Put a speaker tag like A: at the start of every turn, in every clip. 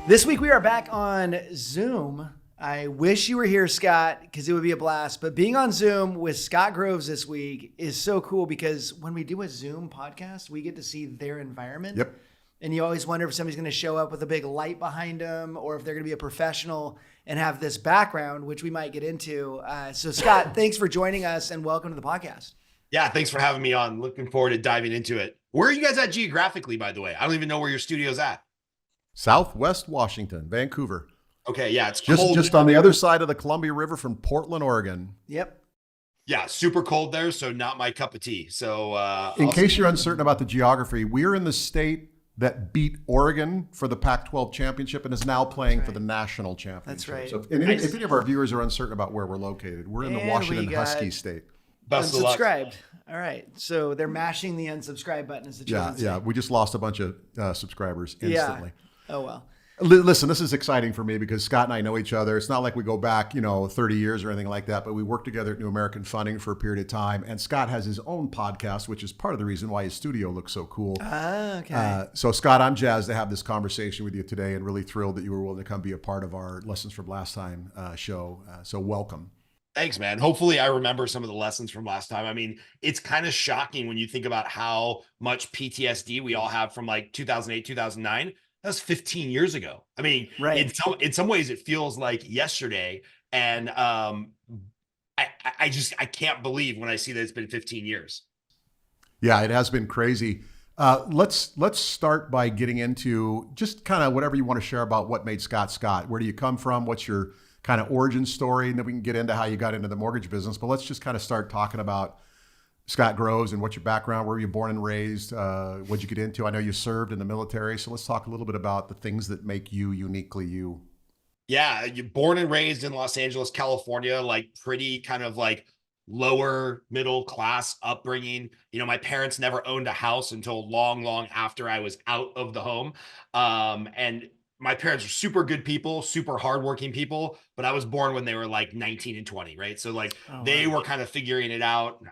A: This week we are back on Zoom. I wish you were here, Scott, because it would be a blast. But being on Zoom with Scott Groves this week is so cool because when we do a Zoom podcast, we get to see their environment.
B: Yep.
A: And you always wonder if somebody's going to show up with a big light behind them or if they're going to be a professional and have this background, which we might get into. So, Scott, thanks for joining us and welcome to the podcast.
C: Yeah, thanks for having me on. Looking forward to diving into it. Where are you guys at geographically, by the way? I don't even know where your studio's at.
B: Southwest Washington, Vancouver.
C: Okay, yeah, it's
B: just
C: cold.
B: Just on the other side of the Columbia River from Portland, Oregon.
A: Yep.
C: Yeah, super cold there, so not my cup of tea. So
B: in case you're uncertain about the geography, we're in the state that beat Oregon for the Pac-12 championship and is now playing for the national championship.
A: That's right.
B: So if any of our viewers are uncertain about where we're located, we're in the Washington Husky state.
C: Best of luck.
A: Unsubscribed. All right. So they're mashing the unsubscribe button as the children say.
B: Yeah. We just lost a bunch of subscribers instantly.
A: Yeah. Oh, well.
B: Listen, this is exciting for me because Scott and I know each other. It's not like we go back, 30 years or anything like that, but we worked together at New American Funding for a period of time. And Scott has his own podcast, which is part of the reason why his studio looks so cool.
A: Okay.
B: So Scott, I'm jazzed to have this conversation with you today and really thrilled that you were willing to come be a part of our Lessons from Last Time show. So welcome.
C: Thanks, man. Hopefully I remember some of the lessons from last time. I mean, it's kind of shocking when you think about how much PTSD we all have from like 2008, 2009. That was 15 years ago. I mean,
A: right.
C: in some ways it feels like yesterday. And I can't believe when I see that it's been 15 years.
B: Yeah, it has been crazy. Let's start by getting into just kind of whatever you want to share about what made Scott Scott. Where do you come from? What's your kind of origin story? And then we can get into how you got into the mortgage business. But let's just kind of start talking about Scott Groves and what's your background? Where were you born and raised? What'd you get into? I know you served in the military. So let's talk a little bit about the things that make you uniquely you.
C: Yeah, you're born and raised in Los Angeles, California, like pretty kind of like lower middle class upbringing. My parents never owned a house until long after I was out of the home. And my parents were super good people, super hardworking people, but I was born when they were like 19 and 20, right? So like they were kind of figuring it out.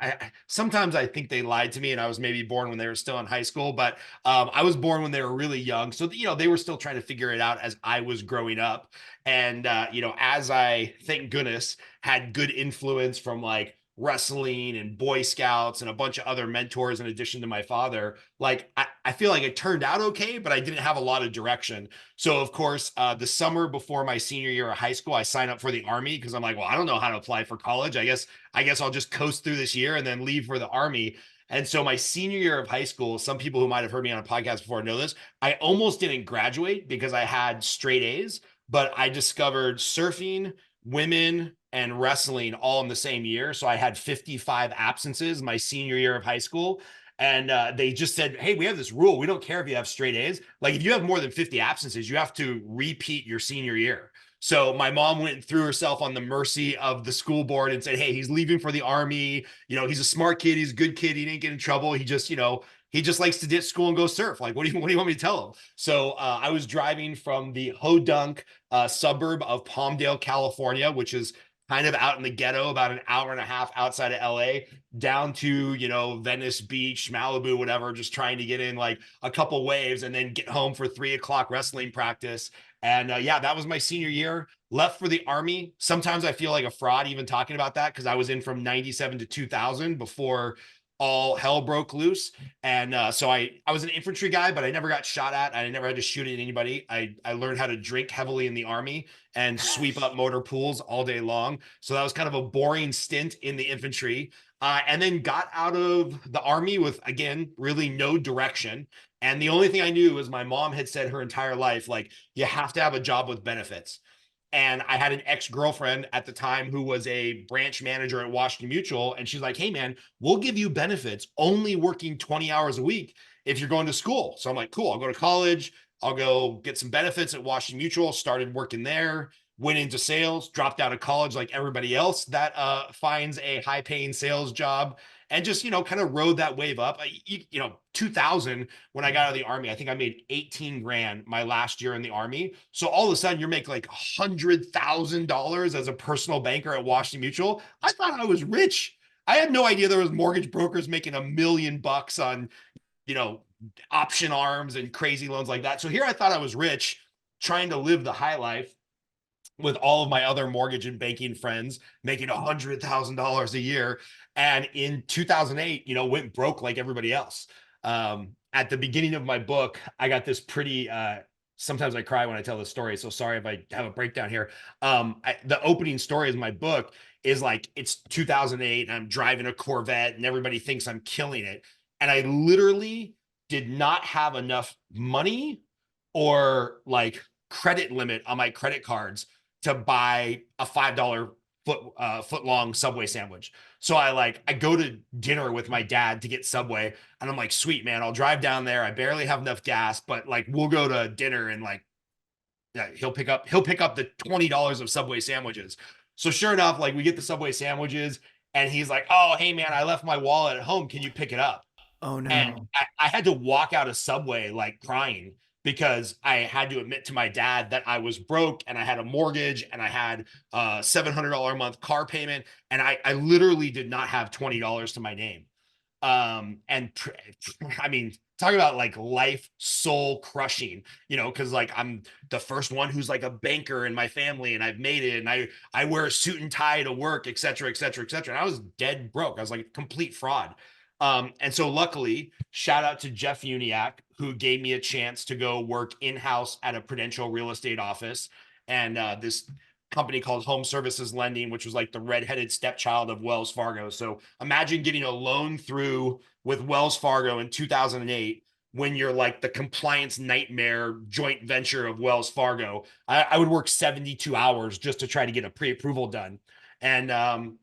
C: Sometimes I think they lied to me and I was maybe born when they were still in high school, but I was born when they were really young. So, they were still trying to figure it out as I was growing up. And, as I, thank goodness, had good influence from like wrestling and Boy Scouts and a bunch of other mentors in addition to my father, like I feel like it turned out okay, but I didn't have a lot of direction. So of course, the summer before my senior year of high school, I signed up for the Army because I'm like, well, I don't know how to apply for college. I guess I'll just coast through this year and then leave for the Army. And so my senior year of high school, some people who might have heard me on a podcast before know this, I almost didn't graduate because I had straight A's, but I discovered surfing, women, and wrestling all in the same year. So I had 55 absences my senior year of high school. And they just said, hey, we have this rule. We don't care if you have straight A's. Like if you have more than 50 absences, you have to repeat your senior year. So my mom went and threw herself on the mercy of the school board and said, hey, he's leaving for the Army. He's a smart kid. He's a good kid. He didn't get in trouble. He just likes to ditch school and go surf. Like, what do you want me to tell him? So I was driving from the Hodunk suburb of Palmdale, California, which is kind of out in the ghetto, about an hour and a half outside of LA, down to, Venice Beach, Malibu, whatever, just trying to get in like a couple waves and then get home for 3:00 wrestling practice. And that was my senior year. Left for the Army. Sometimes I feel like a fraud even talking about that because I was in from 97 to 2000 before all hell broke loose. And so I was an infantry guy, but I never got shot at. I never had to shoot at anybody. I learned how to drink heavily in the Army and sweep up motor pools all day long. So that was kind of a boring stint in the infantry. And then got out of the Army with, again, really no direction. And the only thing I knew was my mom had said her entire life, like, you have to have a job with benefits. And I had an ex-girlfriend at the time who was a branch manager at Washington Mutual. And she's like, hey, man, we'll give you benefits only working 20 hours a week if you're going to school. So I'm like, cool, I'll go to college. I'll go get some benefits at Washington Mutual, started working there, went into sales, dropped out of college like everybody else that finds a high paying sales job, and just, kind of rode that wave up. 2000, when I got out of the Army, I think I made 18 grand my last year in the Army. So all of a sudden you're making like $100,000 as a personal banker at Washington Mutual. I thought I was rich. I had no idea there was mortgage brokers making $1 million on, option arms and crazy loans like that. So here I thought I was rich. trying to live the high life with all of my other mortgage and banking friends making $100,000 a year. And in 2008, went broke like everybody else. At the beginning of my book, I got this pretty, sometimes I cry when I tell this story, so sorry if I have a breakdown here. The opening story of my book is like, it's 2008 and I'm driving a Corvette and everybody thinks I'm killing it. And I literally did not have enough money or like credit limit on my credit cards to buy a $5 foot long Subway sandwich. So I go to dinner with my dad to get Subway, and I'm like, sweet man, I'll drive down there. I barely have enough gas, but like we'll go to dinner and like, yeah, he'll pick up the $20 of Subway sandwiches. So sure enough, like we get the Subway sandwiches and he's like, oh, hey man, I left my wallet at home. Can you pick it up?
A: Oh no.
C: And I had to walk out of Subway like crying because I had to admit to my dad that I was broke and I had a mortgage and I had a $700 a month car payment. And I literally did not have $20 to my name. I mean, talk about like life soul crushing, cause like I'm the first one who's like a banker in my family and I've made it. And I wear a suit and tie to work, et cetera, et cetera, et cetera. And I was dead broke. I was like a complete fraud. And so luckily, shout out to Jeff Uniacke, who gave me a chance to go work in-house at a Prudential real estate office. And this company called Home Services Lending, which was like the redheaded stepchild of Wells Fargo. So imagine getting a loan through with Wells Fargo in 2008 when you're like the compliance nightmare joint venture of Wells Fargo. I would work 72 hours just to try to get a pre-approval done. And,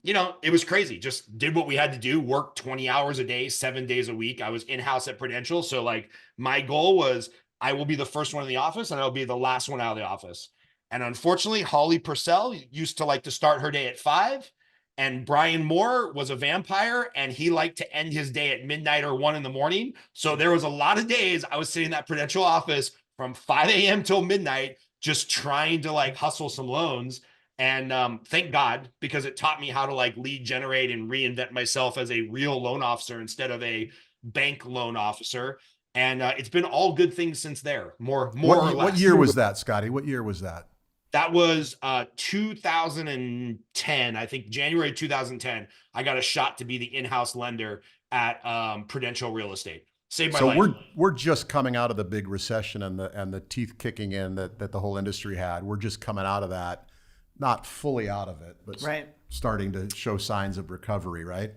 C: it was crazy. Just did what we had to do, work 20 hours a day, 7 days a week. I was in-house at Prudential. So like my goal was I will be the first one in the office and I'll be the last one out of the office. And unfortunately, 𝗬𝗪cie used to like to start her day at 5. And Brian Moore was a vampire and he liked to end his day at midnight or 1 a.m. So there was a lot of days I was sitting in that Prudential office from 5 a.m. till midnight, just trying to like hustle some loans. And thank God, because it taught me how to like lead generate and reinvent myself as a real loan officer instead of a bank loan officer. And it's been all good things since there, more or less.
B: What year was that, Scotty? What year was that?
C: That was 2010, I think January 2010. I got a shot to be the in-house lender at Prudential Real Estate. Saved my life.
B: So we're just coming out of the big recession and the teeth kicking in that the whole industry had. We're just coming out of that. Not fully out of it, but starting to show signs of recovery, right?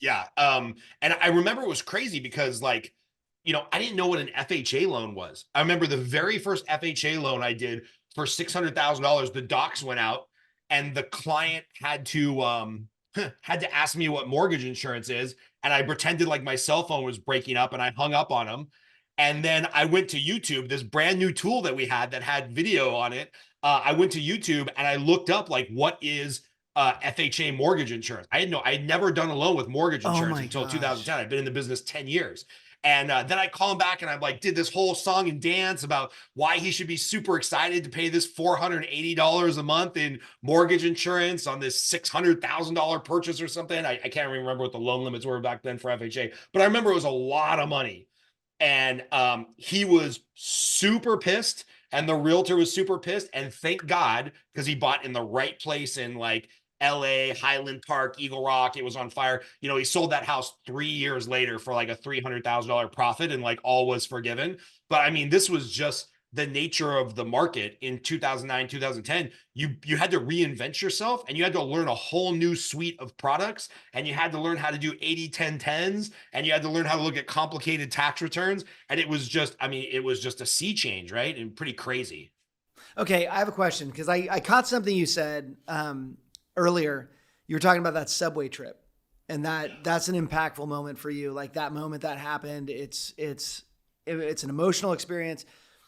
C: Yeah. And I remember it was crazy because like, I didn't know what an FHA loan was. I remember the very first FHA loan I did for $600,000, the docs went out and the client had to ask me what mortgage insurance is. And I pretended like my cell phone was breaking up and I hung up on him. And then I went to YouTube, this brand new tool that we had that had video on it. I went to YouTube and I looked up like, what is FHA mortgage insurance? I had never done a loan with mortgage insurance until 2010. I've been in the business 10 years. And then I call him back and I like did this whole song and dance about why he should be super excited to pay this $480 a month in mortgage insurance on this $600,000 purchase or something. I can't remember what the loan limits were back then for FHA, but I remember it was a lot of money. And he was super pissed and the realtor was super pissed. And thank God, because he bought in the right place in like LA, Highland Park, Eagle Rock. It was on fire. He sold that house 3 years later for like a $300,000 profit and like all was forgiven. But I mean, this was just the nature of the market in 2009, 2010. You had to reinvent yourself and you had to learn a whole new suite of products and you had to learn how to do 80-10-10s and you had to learn how to look at complicated tax returns. And it was just a sea change, right? And pretty crazy.
A: Okay. I have a question because I caught something you said earlier. You were talking about that Subway trip and that's an impactful moment for you. Like that moment that happened, it's an emotional experience.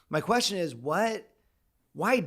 A: My question is, why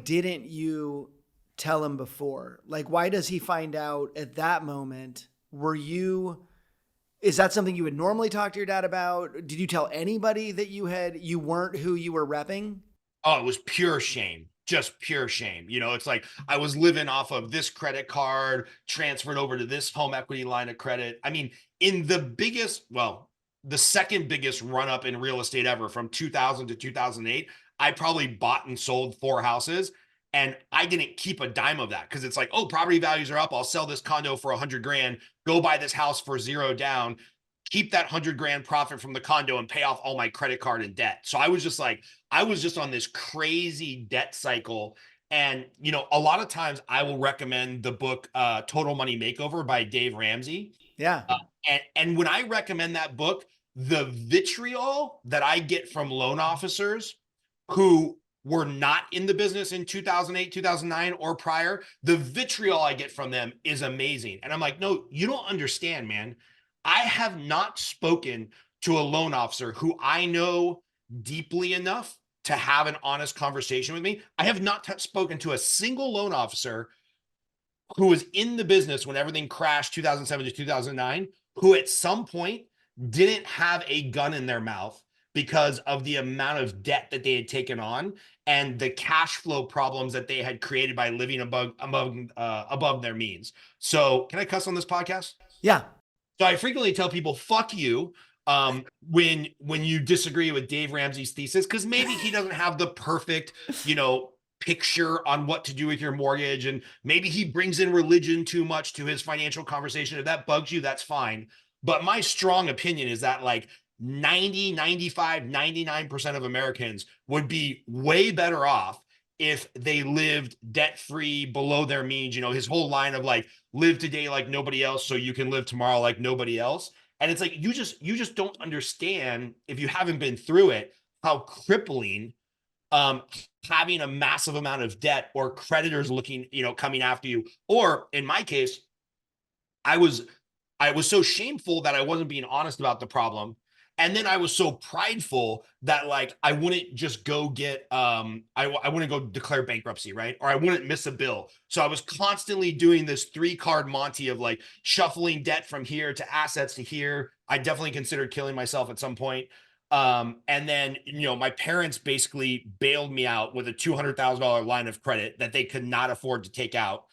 A: didn't you tell him before? Like, why does he find out at that moment? Is that something you would normally talk to your dad about? Did you tell anybody that you weren't who you were repping?
C: Oh, it was pure shame. Just pure shame. It's like I was living off of this credit card, transferred over to this home equity line of credit. I mean, in the biggest, well, the second biggest run up in real estate ever from 2000 to 2008. I probably bought and sold 4 houses, and I didn't keep a dime of that because it's like, oh, property values are up. I'll sell this condo for 100 grand, go buy this house for 0 down, keep that 100 grand profit from the condo and pay off all my credit card and debt. So I was just on this crazy debt cycle. And, you know, a lot of times I will recommend the book, Total Money Makeover by Dave Ramsey.
A: Yeah.
C: And when I recommend that book, the vitriol that I get from loan officers who were not in the business in 2008, 2009 or prior, the vitriol I get from them is amazing. And I'm like, no, you don't understand, man. I have not spoken to a loan officer who I know deeply enough to have an honest conversation with me. I have not spoken to a single loan officer who was in the business when everything crashed 2007 to 2009, who at some point didn't have a gun in their mouth because of the amount of debt that they had taken on and the cash flow problems that they had created by living above their means. So can I cuss on this podcast?
A: Yeah.
C: So I frequently tell people, fuck you, when you disagree with Dave Ramsey's thesis, because maybe he doesn't have the perfect, you know, picture on what to do with your mortgage. And maybe he brings in religion too much to his financial conversation. If that bugs you, that's fine. But my strong opinion is that like 90, 95, 99% of Americans would be way better off if they lived debt-free below their means. You know, his whole line of like, live today like nobody else so you can live tomorrow like nobody else. And it's like, you just don't understand, if you haven't been through it, how crippling having a massive amount of debt or creditors looking, you know, coming after you. Or in my case, I was so shameful that I wasn't being honest about the problem. And then I was so prideful that like, I wouldn't just go get, I wouldn't go declare bankruptcy, right? Or I wouldn't miss a bill. So I was constantly doing this 3-card Monty of like shuffling debt from here to assets to here. I definitely considered killing myself at some point. And then, you know, my parents basically bailed me out with a $200,000 line of credit that they could not afford to take out.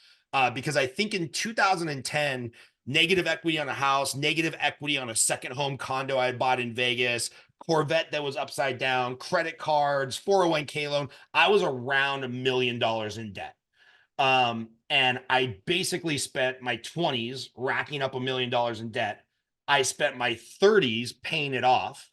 C: Because I think in 2010, negative equity on a house, negative equity on a second home condo I had bought in Vegas, Corvette that was upside down, credit cards, 401k loan. I was around $1 million in debt. And I basically spent my 20s racking up $1 million in debt. I spent my 30s paying it off,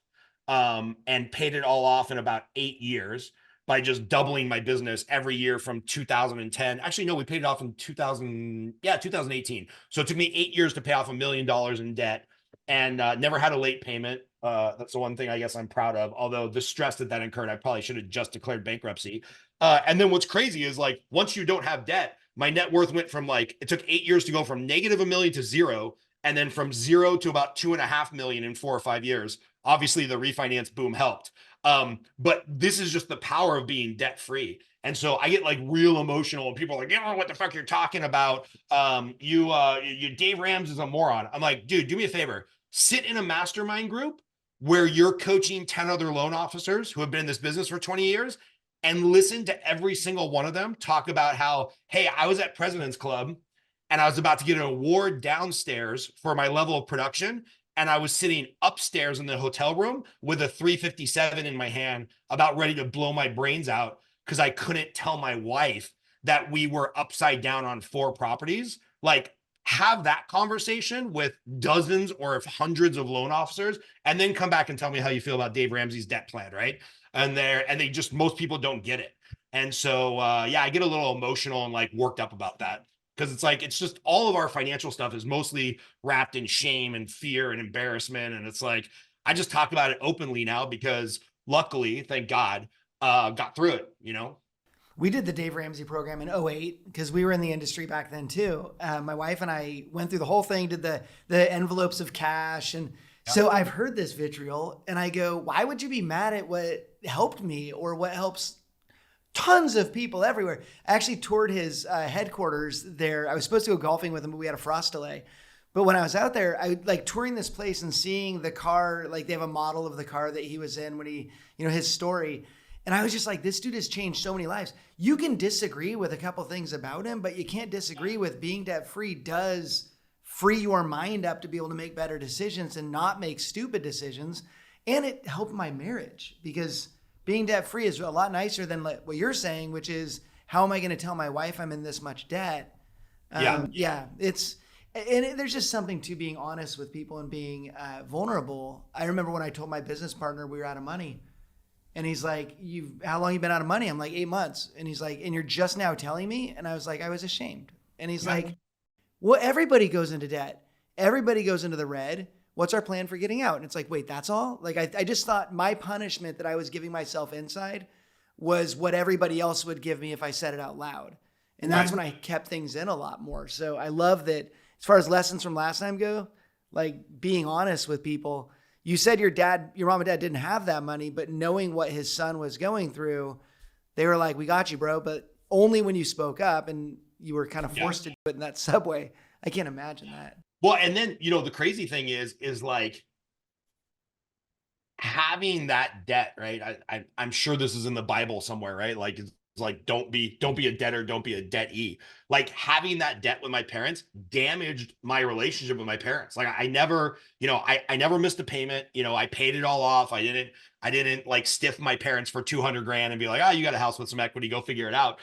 C: and paid it all off in about 8 years by just doubling my business every year from 2010. Actually, no, we paid it off in 2018. So it took me 8 years to pay off $1 million in debt, and never had a late payment. That's the one thing I guess I'm proud of. Although the stress that incurred, I probably should have just declared bankruptcy. And then what's crazy is like, once you don't have debt, my net worth went from like, it took 8 years to go from negative $1 million to zero. And then from zero to about 2.5 million in 4 or 5 years. Obviously the refinance boom helped. But this is just the power of being debt free. And so I get like real emotional and people are like, you don't know what the fuck you're talking about. You Dave Rams is a moron. I'm like, dude, do me a favor. Sit in a mastermind group where you're coaching 10 other loan officers who have been in this business for 20 years and listen to every single one of them talk about how, hey, I was at President's Club and I was about to get an award downstairs for my level of production. And I was sitting upstairs in the hotel room with a 357 in my hand, about ready to blow my brains out because I couldn't tell my wife that we were upside down on 4 properties. Like, have that conversation with dozens or if hundreds of loan officers, and then come back and tell me how you feel about Dave Ramsey's debt plan, right? And they just, most people don't get it. And so, yeah, I get a little emotional and like worked up about that. Because it's like, it's just all of our financial stuff is mostly wrapped in shame and fear and embarrassment. And it's like, I just talk about it openly now because luckily, thank God, got through it, you know?
A: We did the Dave Ramsey program in '08 because we were in the industry back then too. My wife and I went through the whole thing, did the envelopes of cash. And so I've heard this vitriol and I go, why would you be mad at what helped me or what helps tons of people everywhere? I actually toured his headquarters there. I was supposed to go golfing with him, but we had a frost delay. But when I was out there, I like touring this place and seeing the car, like they have a model of the car that he was in when he, you know, his story. And I was just like, this dude has changed so many lives. You can disagree with a couple things about him, but you can't disagree with being debt free does free your mind up to be able to make better decisions and not make stupid decisions. And it helped my marriage, because being debt free is a lot nicer than what you're saying, which is, how am I going to tell my wife I'm in this much debt? There's just something to being honest with people and being vulnerable. I remember when I told my business partner we were out of money, and he's like, how long you been out of money? I'm like, 8 months. And he's like, and you're just now telling me? And I was like, I was ashamed. And he's like, well, everybody goes into debt. Everybody goes into the red. What's our plan for getting out? And it's like, wait, that's all? Like, I just thought my punishment that I was giving myself inside was what everybody else would give me if I said it out loud. And that's when I kept things in a lot more. So I love that as far as lessons from last time go, like being honest with people. You said your mom and dad didn't have that money, but knowing what his son was going through, they were like, we got you, bro. But only when you spoke up, and you were kind of forced to do it in that subway. I can't imagine that.
C: Well, and then, the crazy thing is like having that debt, right? I'm sure this is in the Bible somewhere, right? Like, it's like, don't be a debtor, don't be a debtee. Like, having that debt with my parents damaged my relationship with my parents. Like, I never, I never missed a payment. I paid it all off. I didn't like stiff my parents for 200 grand and be like, oh, you got a house with some equity, go figure it out.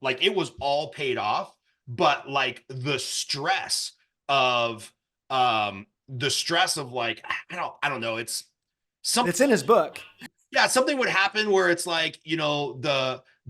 C: Like, it was all paid off, but like the stress of like, I don't know. It's something.
A: It's in his book.
C: Yeah, something would happen where it's like,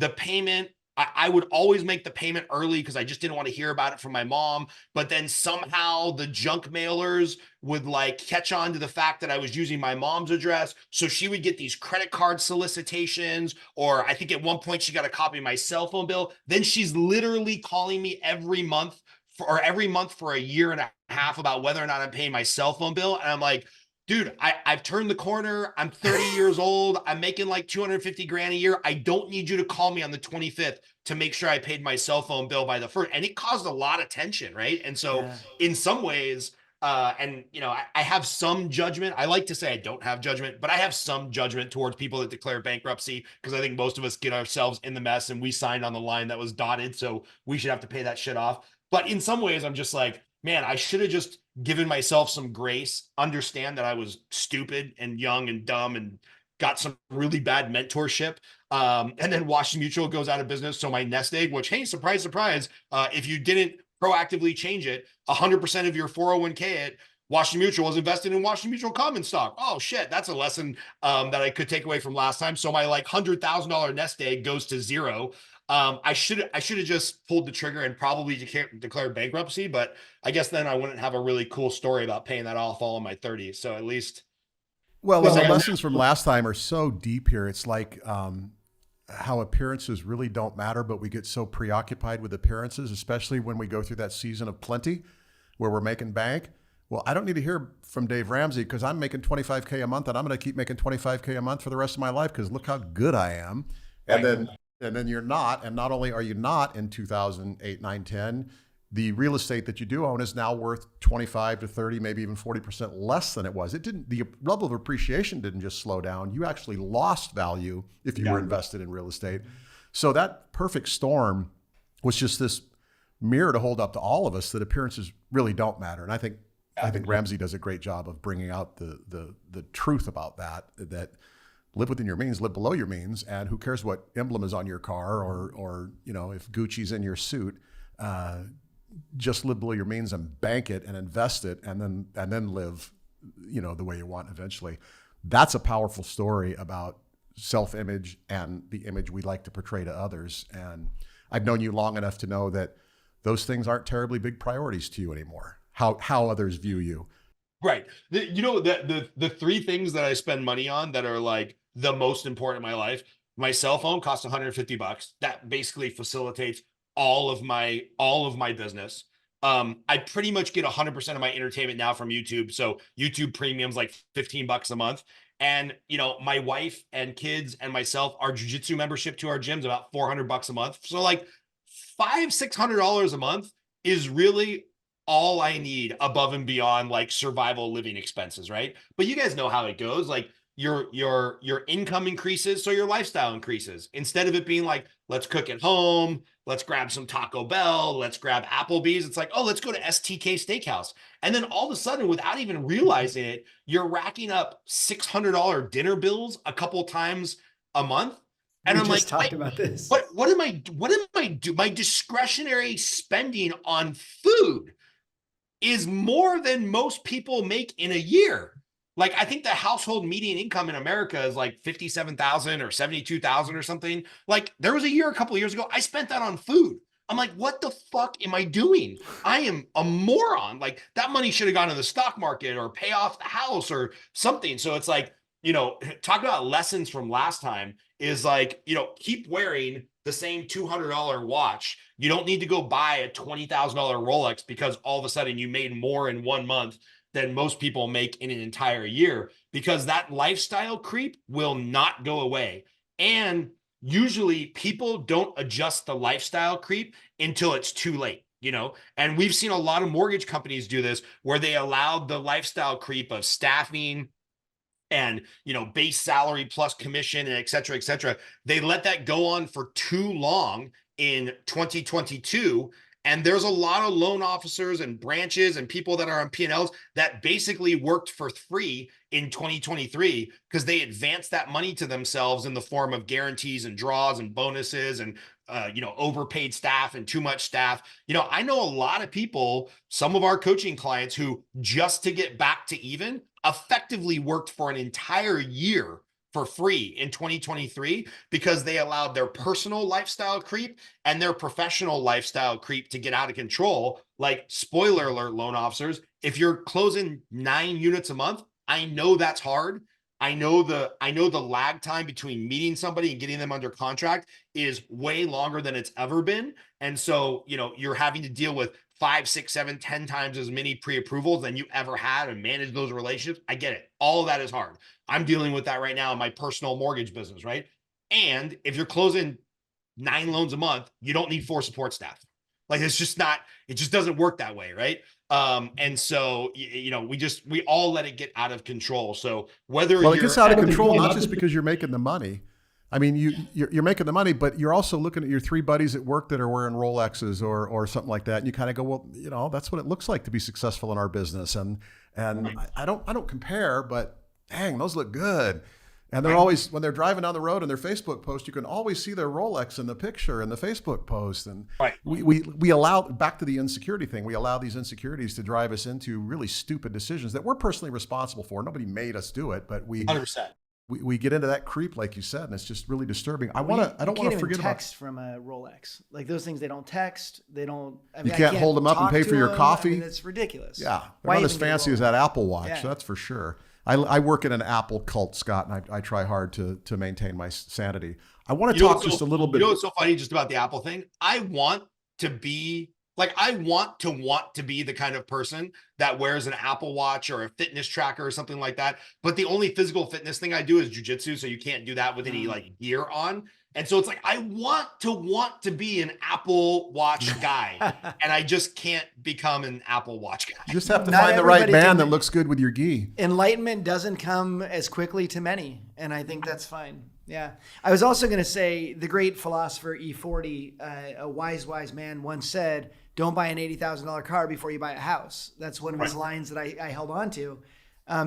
C: the payment, I would always make the payment early because I just didn't want to hear about it from my mom. But then somehow the junk mailers would like catch on to the fact that I was using my mom's address. So she would get these credit card solicitations, or I think at one point she got a copy of my cell phone bill. Then she's literally calling me every month for a year and a half about whether or not I'm paying my cell phone bill. And I'm like, dude, I've turned the corner. I'm 30 years old. I'm making like 250 grand a year. I don't need you to call me on the 25th to make sure I paid my cell phone bill by the 1st. And it caused a lot of tension, right? And so in some ways, I have some judgment. I like to say I don't have judgment, but I have some judgment towards people that declare bankruptcy, because I think most of us get ourselves in the mess and we signed on the line that was dotted. So we should have to pay that shit off. But in some ways, I'm just like, man, I should have just given myself some grace, understand that I was stupid and young and dumb and got some really bad mentorship. And then Washington Mutual goes out of business. So my nest egg, which, hey, surprise, surprise, if you didn't proactively change it, 100% of your 401k at Washington Mutual was invested in Washington Mutual common stock. Oh shit, that's a lesson that I could take away from last time. So my like $100,000 nest egg goes to zero. I should have just pulled the trigger and probably declared bankruptcy, but I guess then I wouldn't have a really cool story about paying that off all in my 30s. So at least.
B: Well, the lessons from last time are so deep here. It's like how appearances really don't matter, but we get so preoccupied with appearances, especially when we go through that season of plenty where we're making bank. Well, I don't need to hear from Dave Ramsey because I'm making $25K a month, and I'm going to keep making $25K a month for the rest of my life because look how good I am. And then you're not. And not only are you not in 2008, 9, 10, the real estate that you do own is now worth 25 to 30, maybe even 40% less than it was. The level of appreciation didn't just slow down. You actually lost value if you were invested in real estate. So that perfect storm was just this mirror to hold up to all of us that appearances really don't matter. And I think Ramsey does a great job of bringing out the truth about that live within your means, live below your means, and who cares what emblem is on your car or if Gucci's in your suit, just live below your means and bank it and invest it and then live, the way you want eventually. That's a powerful story about self-image and the image we like to portray to others. And I've known you long enough to know that those things aren't terribly big priorities to you anymore. How others view you.
C: Right. The three things that I spend money on that are like the most important in my life. My cell phone costs $150. That basically facilitates all of my business. I pretty much get 100% of my entertainment now from YouTube. So YouTube Premium's like $15 a month. And, my wife and kids and myself, our jiu-jitsu membership to our gym's about $400 a month. So like $500-600 a month is really all I need above and beyond like survival living expenses, right? But you guys know how it goes. Like, your income increases, so your lifestyle increases. Instead of it being like, let's cook at home, let's grab some Taco Bell, let's grab Applebee's, it's like, oh, let's go to STK Steakhouse. And then all of a sudden, without even realizing it, you're racking up $600 dinner bills a couple times a month. And
A: We
C: I'm
A: just
C: like,
A: talked about this.
C: what am I do? My discretionary spending on food is more than most people make in a year. Like, I think the household median income in America is like 57,000 or 72,000 or something. Like, there was a year a couple of years ago, I spent that on food. I'm like, what the fuck am I doing? I am a moron. Like, that money should have gone to the stock market or pay off the house or something. So it's like, talk about lessons from last time is like, keep wearing the same $200 watch. You don't need to go buy a $20,000 Rolex because all of a sudden you made more in 1 month than most people make in an entire year, because that lifestyle creep will not go away. And usually people don't adjust the lifestyle creep until it's too late, and we've seen a lot of mortgage companies do this where they allowed the lifestyle creep of staffing and, base salary plus commission and et cetera, et cetera. They let that go on for too long in 2022. And there's a lot of loan officers and branches and people that are on P&Ls that basically worked for free in 2023 because they advanced that money to themselves in the form of guarantees and draws and bonuses and overpaid staff and too much staff. I know a lot of people, some of our coaching clients, who just to get back to even effectively worked for an entire year for free in 2023 because they allowed their personal lifestyle creep and their professional lifestyle creep to get out of control. Like, spoiler alert, loan officers, if you're closing 9 units a month, I know that's hard. I know the lag time between meeting somebody and getting them under contract is way longer than it's ever been. And so, you're having to deal with 5, 6, 7, 10 times as many pre-approvals than you ever had and manage those relationships. I get it. All of that is hard. I'm dealing with that right now in my personal mortgage business, right? And if you're closing 9 loans a month, you don't need 4 support staff. Like, it just doesn't work that way, right? And so, we all let it get out of control. So whether
B: it gets out of control, not just because you're making the money. I mean, you're making the money, but you're also looking at your 3 buddies at work that are wearing Rolexes or something like that, and you kind of go, well, that's what it looks like to be successful in our business. And I don't compare, but dang, those look good. And they're always, when they're driving down the road in their Facebook post, you can always see their Rolex in the picture in the Facebook post. And we allow, back to the insecurity thing, we allow these insecurities to drive us into really stupid decisions that we're personally responsible for. Nobody made us do it, but
C: 100%.
B: We get into that creep, like you said, and it's just really disturbing. I don't want to forget
A: text from a Rolex. Like, those things, they don't text. They don't. I mean,
B: you can't hold them up and pay for your coffee.
A: I mean, it's ridiculous.
B: Yeah, they're not as fancy as that Apple Watch. So that's for sure. I work in an Apple cult, Scott, and I try hard to maintain my sanity. I want to talk just a little bit.
C: What's so funny just about the Apple thing? I want to be the kind of person that wears an Apple Watch or a fitness tracker or something like that. But the only physical fitness thing I do is jiujitsu, so you can't do that with any gear on. And so it's like, I want to be an Apple Watch guy, and I just can't become an Apple Watch guy.
B: You just have to find the right band that looks good with your gi.
A: Enlightenment doesn't come as quickly to many, and I think that's fine. Yeah. I was also going to say, the great philosopher 𝗬𝗏, a wise man, once said, don't buy an $80,000 car before you buy a house. That's one of his lines that I held on to,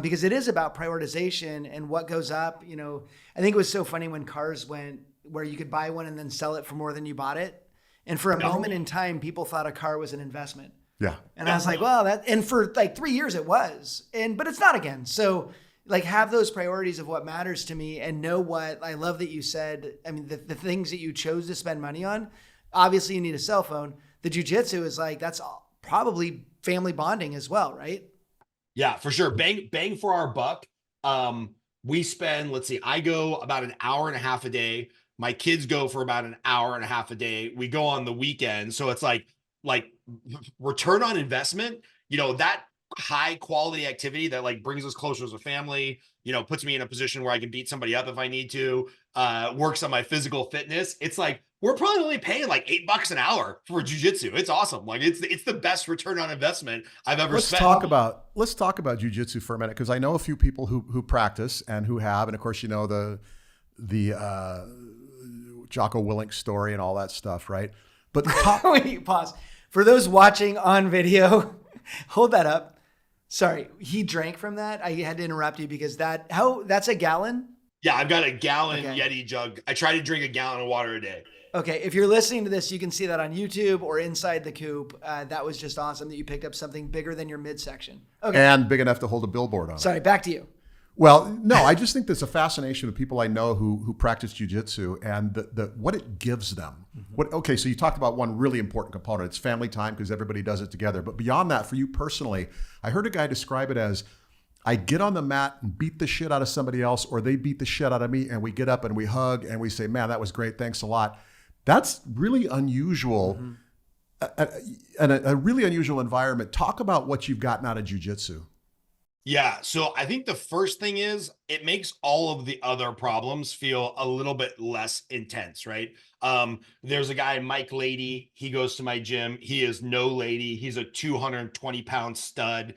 A: because it is about prioritization and what goes up. I think it was so funny when cars went where you could buy one and then sell it for more than you bought it. And for a moment in time, people thought a car was an investment.
B: Yeah.
A: And I was like, well, and for like 3 years it was, but it's not again. So, like, have those priorities of what matters to me and know what I love that you said. I mean, the things that you chose to spend money on, obviously you need a cell phone. The jiu-jitsu is like, that's probably family bonding as well, right?
C: Yeah, for sure. Bang for our buck. We spend, let's see, I go about an hour and a half a day. My kids go for about an hour and a half a day. We go on the weekend. So it's like return on investment, that high quality activity that like brings us closer as a family, puts me in a position where I can beat somebody up if I need to, works on my physical fitness. It's like we're probably only paying like $8 an hour for jujitsu. It's awesome. Like it's the best return on investment I've ever
B: Let's
C: spent.
B: talk about jujitsu for a minute, because I know a few people who practice and who have, and of course, you know, the Jocko Willink story and all that stuff, right? But
A: Wait, pause. For those watching on video, hold that up. Sorry, he drank from that. I had to interrupt you because that's a gallon?
C: Yeah, I've got a gallon
A: Okay.
C: Yeti jug. I try to drink a gallon of water a day.
A: Okay, if you're listening to this, you can see that on YouTube or inside the coop. That was just awesome that you picked up something bigger than your midsection. Okay,
B: and big enough to hold a billboard on it.
A: sorry, back to you.
B: Well, no, I just think there's a fascination of people I know who practice jujitsu and what it gives them. Okay, so you talked about one really important component. It's family time because everybody does it together. But beyond that, for you personally, I heard a guy describe it as, I get on the mat and beat the shit out of somebody else, or they beat the shit out of me, and we get up and we hug and we say, man, that was great. Thanks a lot. That's really unusual. And a really unusual environment. Talk about what you've gotten out of jujitsu.
C: Yeah. So I think the first thing is it makes all of the other problems feel a little bit less intense, right? There's a guy, Mike Lady. He goes to my gym. He is no lady. He's a 220-pound stud.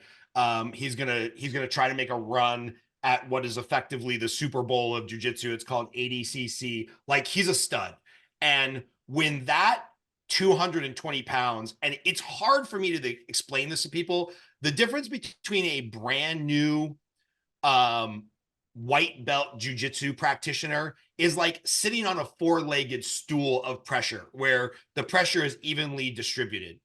C: He's gonna try to make a run at what is effectively the Super Bowl of jiu-jitsu. It's called ADCC. Like, he's a stud. And when that 220 pounds, and it's hard for me to explain this to people, the difference between a brand new white belt jujitsu practitioner is like sitting on a four-legged stool of pressure where the pressure is evenly distributed.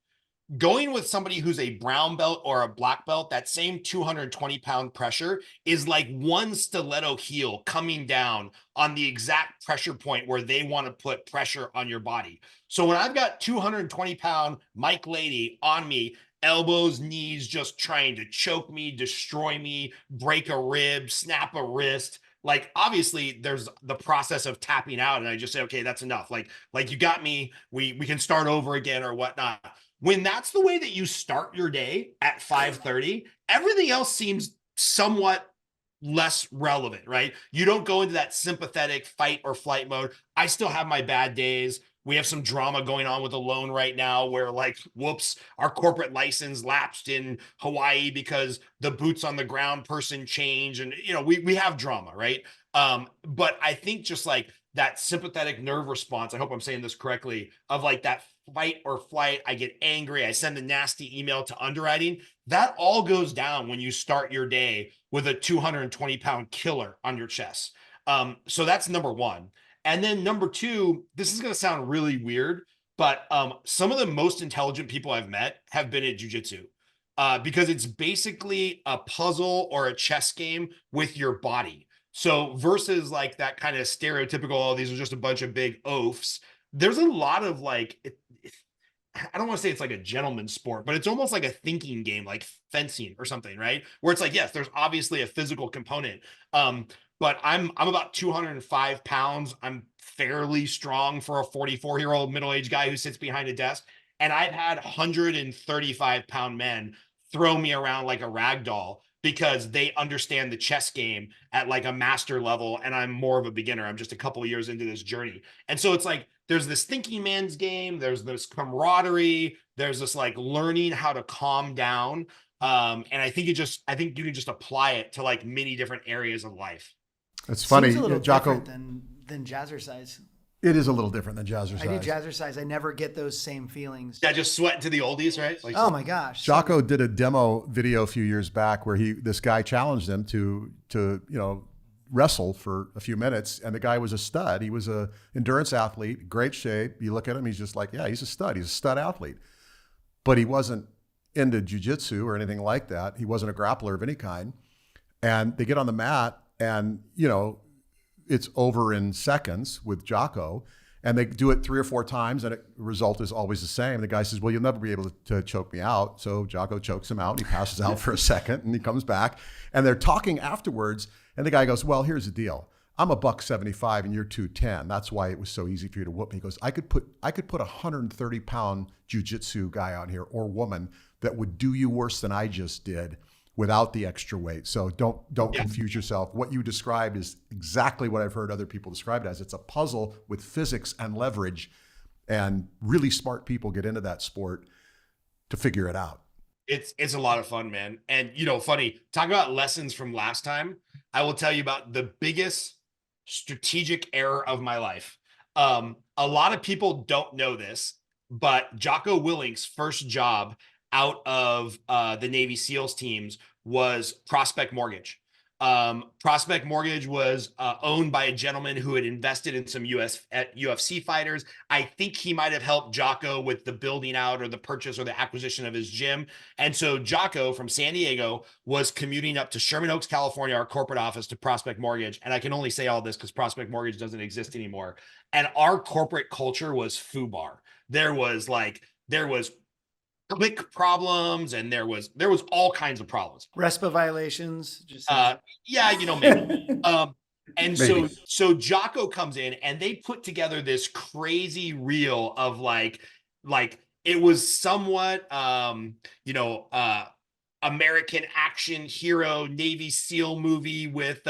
C: Going with somebody who's a brown belt or a black belt, that same 220-pound pressure is like one stiletto heel coming down on the exact pressure point where they want to put pressure on your body. So when I've got 220-pound Mike Lady on me, elbows, knees, just trying to choke me, destroy me, break a rib, snap a wrist, like, obviously there's the process of tapping out, and I just say, okay, that's enough. Like you got me, we can start over again or whatnot. When that's the way that you start your day at 5:30, everything else seems somewhat less relevant, right? You don't go into that sympathetic fight or flight mode. I still have my bad days. We have some drama going on with a loan right now where, like, whoops, our corporate license lapsed in Hawaii because the boots on the ground person changed. And, you know, we have drama, right? But I think just like that sympathetic nerve response, I hope I'm saying this correctly, of like that fight or flight, I get angry, I send a nasty email to underwriting, that all goes down when you start your day with a 220-pound killer on your chest. So that's number one. And then number two, this is going to sound really weird, but some of the most intelligent people I've met have been at jiu-jitsu because it's basically a puzzle or a chess game with your body. So versus like that kind of stereotypical, oh, these are just a bunch of big oafs, there's a lot of like, I don't want to say it's like a gentleman's sport, but it's almost like a thinking game, like fencing or something, right? Where it's like, yes, there's obviously a physical component. But I'm about 205 pounds. I'm fairly strong for a 44-year-old middle-aged guy who sits behind a desk. And I've had 135-pound men throw me around like a rag doll because they understand the chess game at like a master level. And I'm more of a beginner. I'm just a couple of years into this journey. And so it's like, there's this thinking man's game. There's this camaraderie. There's this like learning how to calm down. And I think you can just apply it to like many different areas of life.
B: It's funny,
A: Seems a little
B: Jocko.
A: different than jazzercise.
B: It is a little different than jazzercise.
A: I do jazzercise. I never get those same feelings.
C: Yeah, just sweating to the oldies, right? Like,
A: Oh my gosh.
B: Jocko did a demo video a few years back where this guy challenged him to wrestle for a few minutes, and the guy was a stud. He was a endurance athlete, great shape. You look at him, he's just like, yeah, he's a stud. He's a stud athlete. But he wasn't into jiu-jitsu or anything like that. He wasn't a grappler of any kind. And they get on the mat, and, you know, it's over in seconds with Jocko, and they do it 3 or 4 times, and the result is always the same. The guy says, well, you'll never be able to choke me out. So Jocko chokes him out. He passes out for a second, and he comes back, and they're talking afterwards. And the guy goes, well, here's the deal. I'm a $175 and you're 210. That's why it was so easy for you to whoop me. He goes, I could put a 130-pound jiu-jitsu guy on here, or woman, that would do you worse than I just did without the extra weight. So don't confuse yourself. What you described is exactly what I've heard other people describe it as. It's a puzzle with physics and leverage And really smart people get into that sport to figure it out.
C: It's a lot of fun, man. And funny, talk about lessons from last time. I will tell you about the biggest strategic error of my life. A lot of people don't know this, but Jocko Willink's first job out of the Navy SEALs teams was Prospect Mortgage. Prospect Mortgage was owned by a gentleman who had invested in some UFC fighters. I think he might have helped Jocko with the building out or the purchase or the acquisition of his gym. And so Jocko from San Diego was commuting up to Sherman Oaks, California, our corporate office, to Prospect Mortgage. And I can only say all this because Prospect Mortgage doesn't exist anymore. And our corporate culture was FUBAR. There was click problems, and there was all kinds of problems.
A: RESPA violations. Just
C: yeah, maybe. And
B: Maybe.
C: so Jocko comes in and they put together this crazy reel of like it was somewhat American action hero Navy SEAL movie with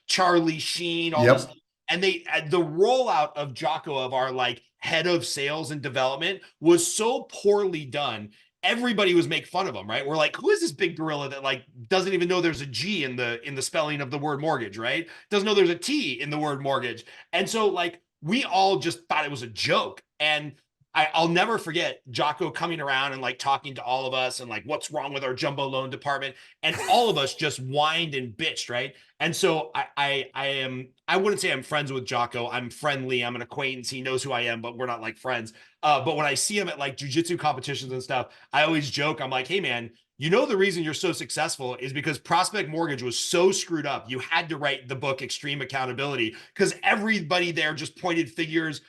C: Charlie Sheen, all this. And the rollout of Jocko, of our like head of sales and development, was so poorly done. Everybody was making fun of him, right? We're like, who is this big gorilla that like doesn't even know there's a G in the spelling of the word mortgage, right? Doesn't know there's a T in the word mortgage. And so like we all just thought it was a joke. And I'll never forget Jocko coming around and like talking to all of us and like, what's wrong with our jumbo loan department? And all of us just whined and bitched, right? And so I wouldn't say I'm friends with Jocko. I'm friendly. I'm an acquaintance. He knows who I am, but we're not like friends. But when I see him at like jujitsu competitions and stuff, I always joke. I'm like, hey man, the reason you're so successful is because Prospect Mortgage was so screwed up. You had to write the book Extreme Accountability because everybody there just pointed figures,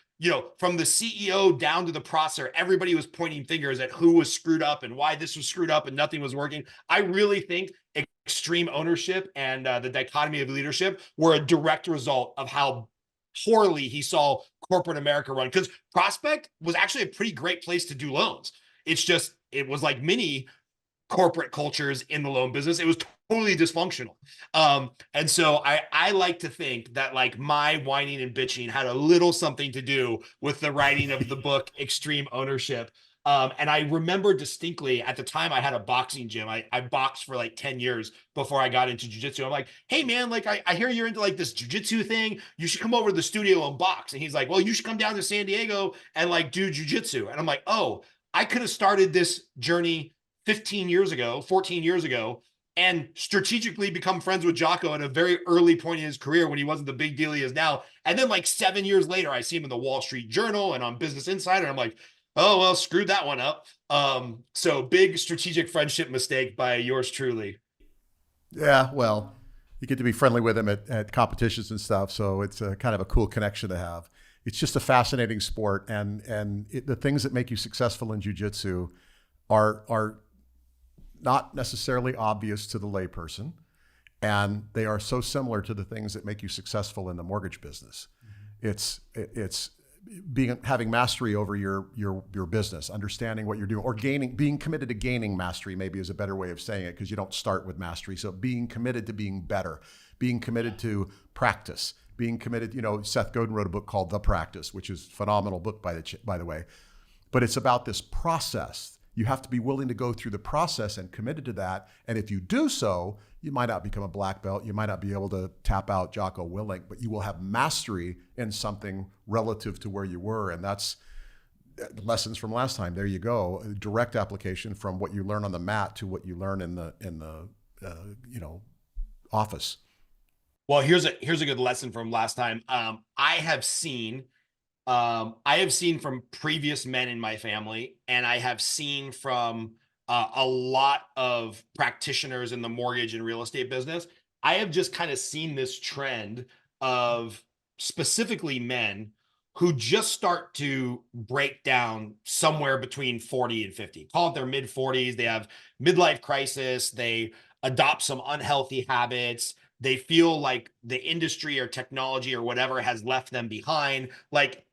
C: from the CEO down to the processor. Everybody was pointing fingers at who was screwed up and why this was screwed up and nothing was working. I really think extreme ownership and the dichotomy of leadership were a direct result of how poorly he saw corporate America run, because Prospect was actually a pretty great place to do loans. It was like mini corporate cultures in the loan business. It was totally dysfunctional. And so I like to think that like my whining and bitching had a little something to do with the writing of the book Extreme Ownership. And I remember distinctly at the time I had a boxing gym. I boxed for like 10 years before I got into jujitsu. I'm like, hey man, like I hear you're into like this jujitsu thing. You should come over to the studio and box. And he's like, well, you should come down to San Diego and like do jujitsu. And I'm like, oh, I could have started this journey 14 years ago, and strategically become friends with Jocko at a very early point in his career when he wasn't the big deal he is now. And then like 7 years later, I see him in the Wall Street Journal and on Business Insider. I'm like, oh, well, screwed that one up. So big strategic friendship mistake by yours truly.
B: Yeah, well, you get to be friendly with him at competitions and stuff. So it's a kind of a cool connection to have. It's just a fascinating sport. And the things that make you successful in jiu-jitsu are not necessarily obvious to the layperson, and they are so similar to the things that make you successful in the mortgage business. Mm-hmm. It's having mastery over your business, understanding what you're doing, or being committed to gaining mastery, maybe is a better way of saying it, because you don't start with mastery. So being committed to being better, being committed to practice, being committed. Seth Godin wrote a book called The Practice, which is a phenomenal book by the way, but it's about this process. You have to be willing to go through the process and committed to that. And if you do so, you might not become a black belt. You might not be able to tap out Jocko Willink, but you will have mastery in something relative to where you were. And that's lessons from last time. There you go. A direct application from what you learn on the mat to what you learn in the office.
C: Well, here's a good lesson from last time. I have seen from previous men in my family, and I have seen from a lot of practitioners in the mortgage and real estate business. I have just kind of seen this trend of specifically men who just start to break down somewhere between 40 and 50. Call it their mid 40s. They have midlife crisis. They adopt some unhealthy habits. They feel like the industry or technology or whatever has left them behind. Like,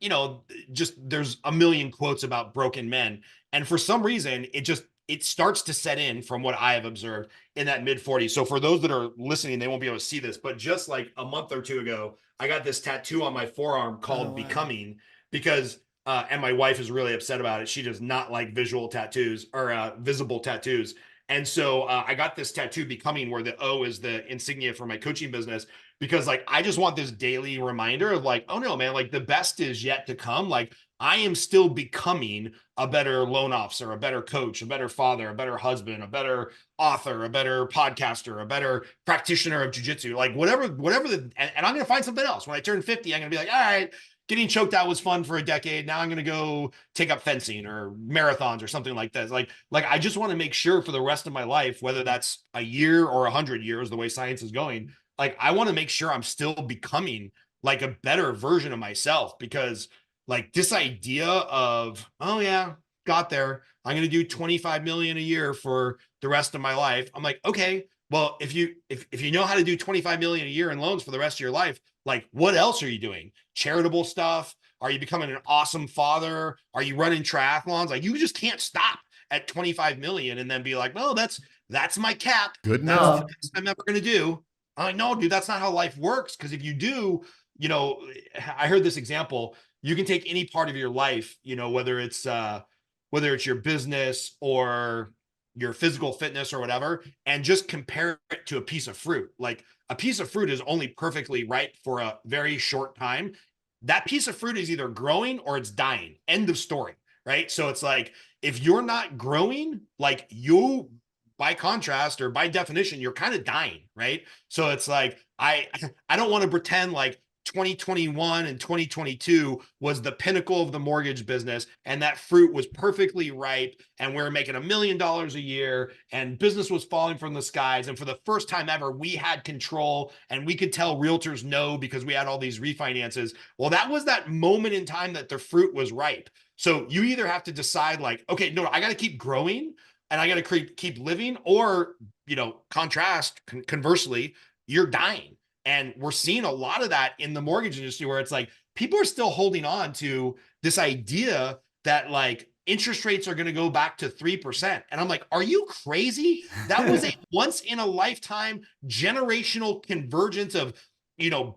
C: just there's a million quotes about broken men. And for some reason, it starts to set in, from what I have observed, in that mid 40s. So for those that are listening, they won't be able to see this, but just like a month or two ago, I got this tattoo on my forearm called Becoming, because And my wife is really upset about it. She does not like visual tattoos or visible tattoos. And so I got this tattoo becoming, where the O is the insignia for my coaching business, because like I just want this daily reminder of like, oh no, man, like the best is yet to come. Like I am still becoming a better loan officer, a better coach, a better father, a better husband, a better author, a better podcaster, a better practitioner of jujitsu, like whatever and I'm going to find something else. When I turn 50, I'm going to be like, all right, getting choked out was fun for a decade. Now I'm going to go take up fencing or marathons or something like that. Like I just want to make sure for the rest of my life, whether that's a year or 100 years, the way science is going, like I want to make sure I'm still becoming like a better version of myself, because like this idea of, oh yeah, got there, I'm going to do 25 million a year for the rest of my life. I'm like, okay, well, if you know how to do 25 million a year in loans for the rest of your life, like what else are you doing? Charitable stuff? Are you becoming an awesome father? Are you running triathlons? Like you just can't stop at 25 million and then be like, no, that's my cap.
B: Good
C: That's
B: enough.
C: the best I'm ever going to do. I'm like, no, dude, that's not how life works. Because if you do, I heard this example. You can take any part of your life, whether it's your business or your physical fitness or whatever, and just compare it to a piece of fruit. Like a piece of fruit is only perfectly ripe for a very short time. That piece of fruit is either growing or it's dying. End of story. Right. So it's like, if you're not growing, like you, by contrast or by definition, you're kind of dying. Right. So it's like, I don't want to pretend like 2021 and 2022 was the pinnacle of the mortgage business, and that fruit was perfectly ripe, and we were making $1 million a year, and business was falling from the skies, and for the first time ever we had control and we could tell realtors no because we had all these refinances. Well, that was that moment in time that the fruit was ripe. So you either have to decide like, okay, no, I got to keep growing and I got to keep living, or conversely, you're dying. And we're seeing a lot of that in the mortgage industry, where it's like people are still holding on to this idea that like interest rates are going to go back to 3%. And I'm like, are you crazy? That was a once in a lifetime generational convergence of,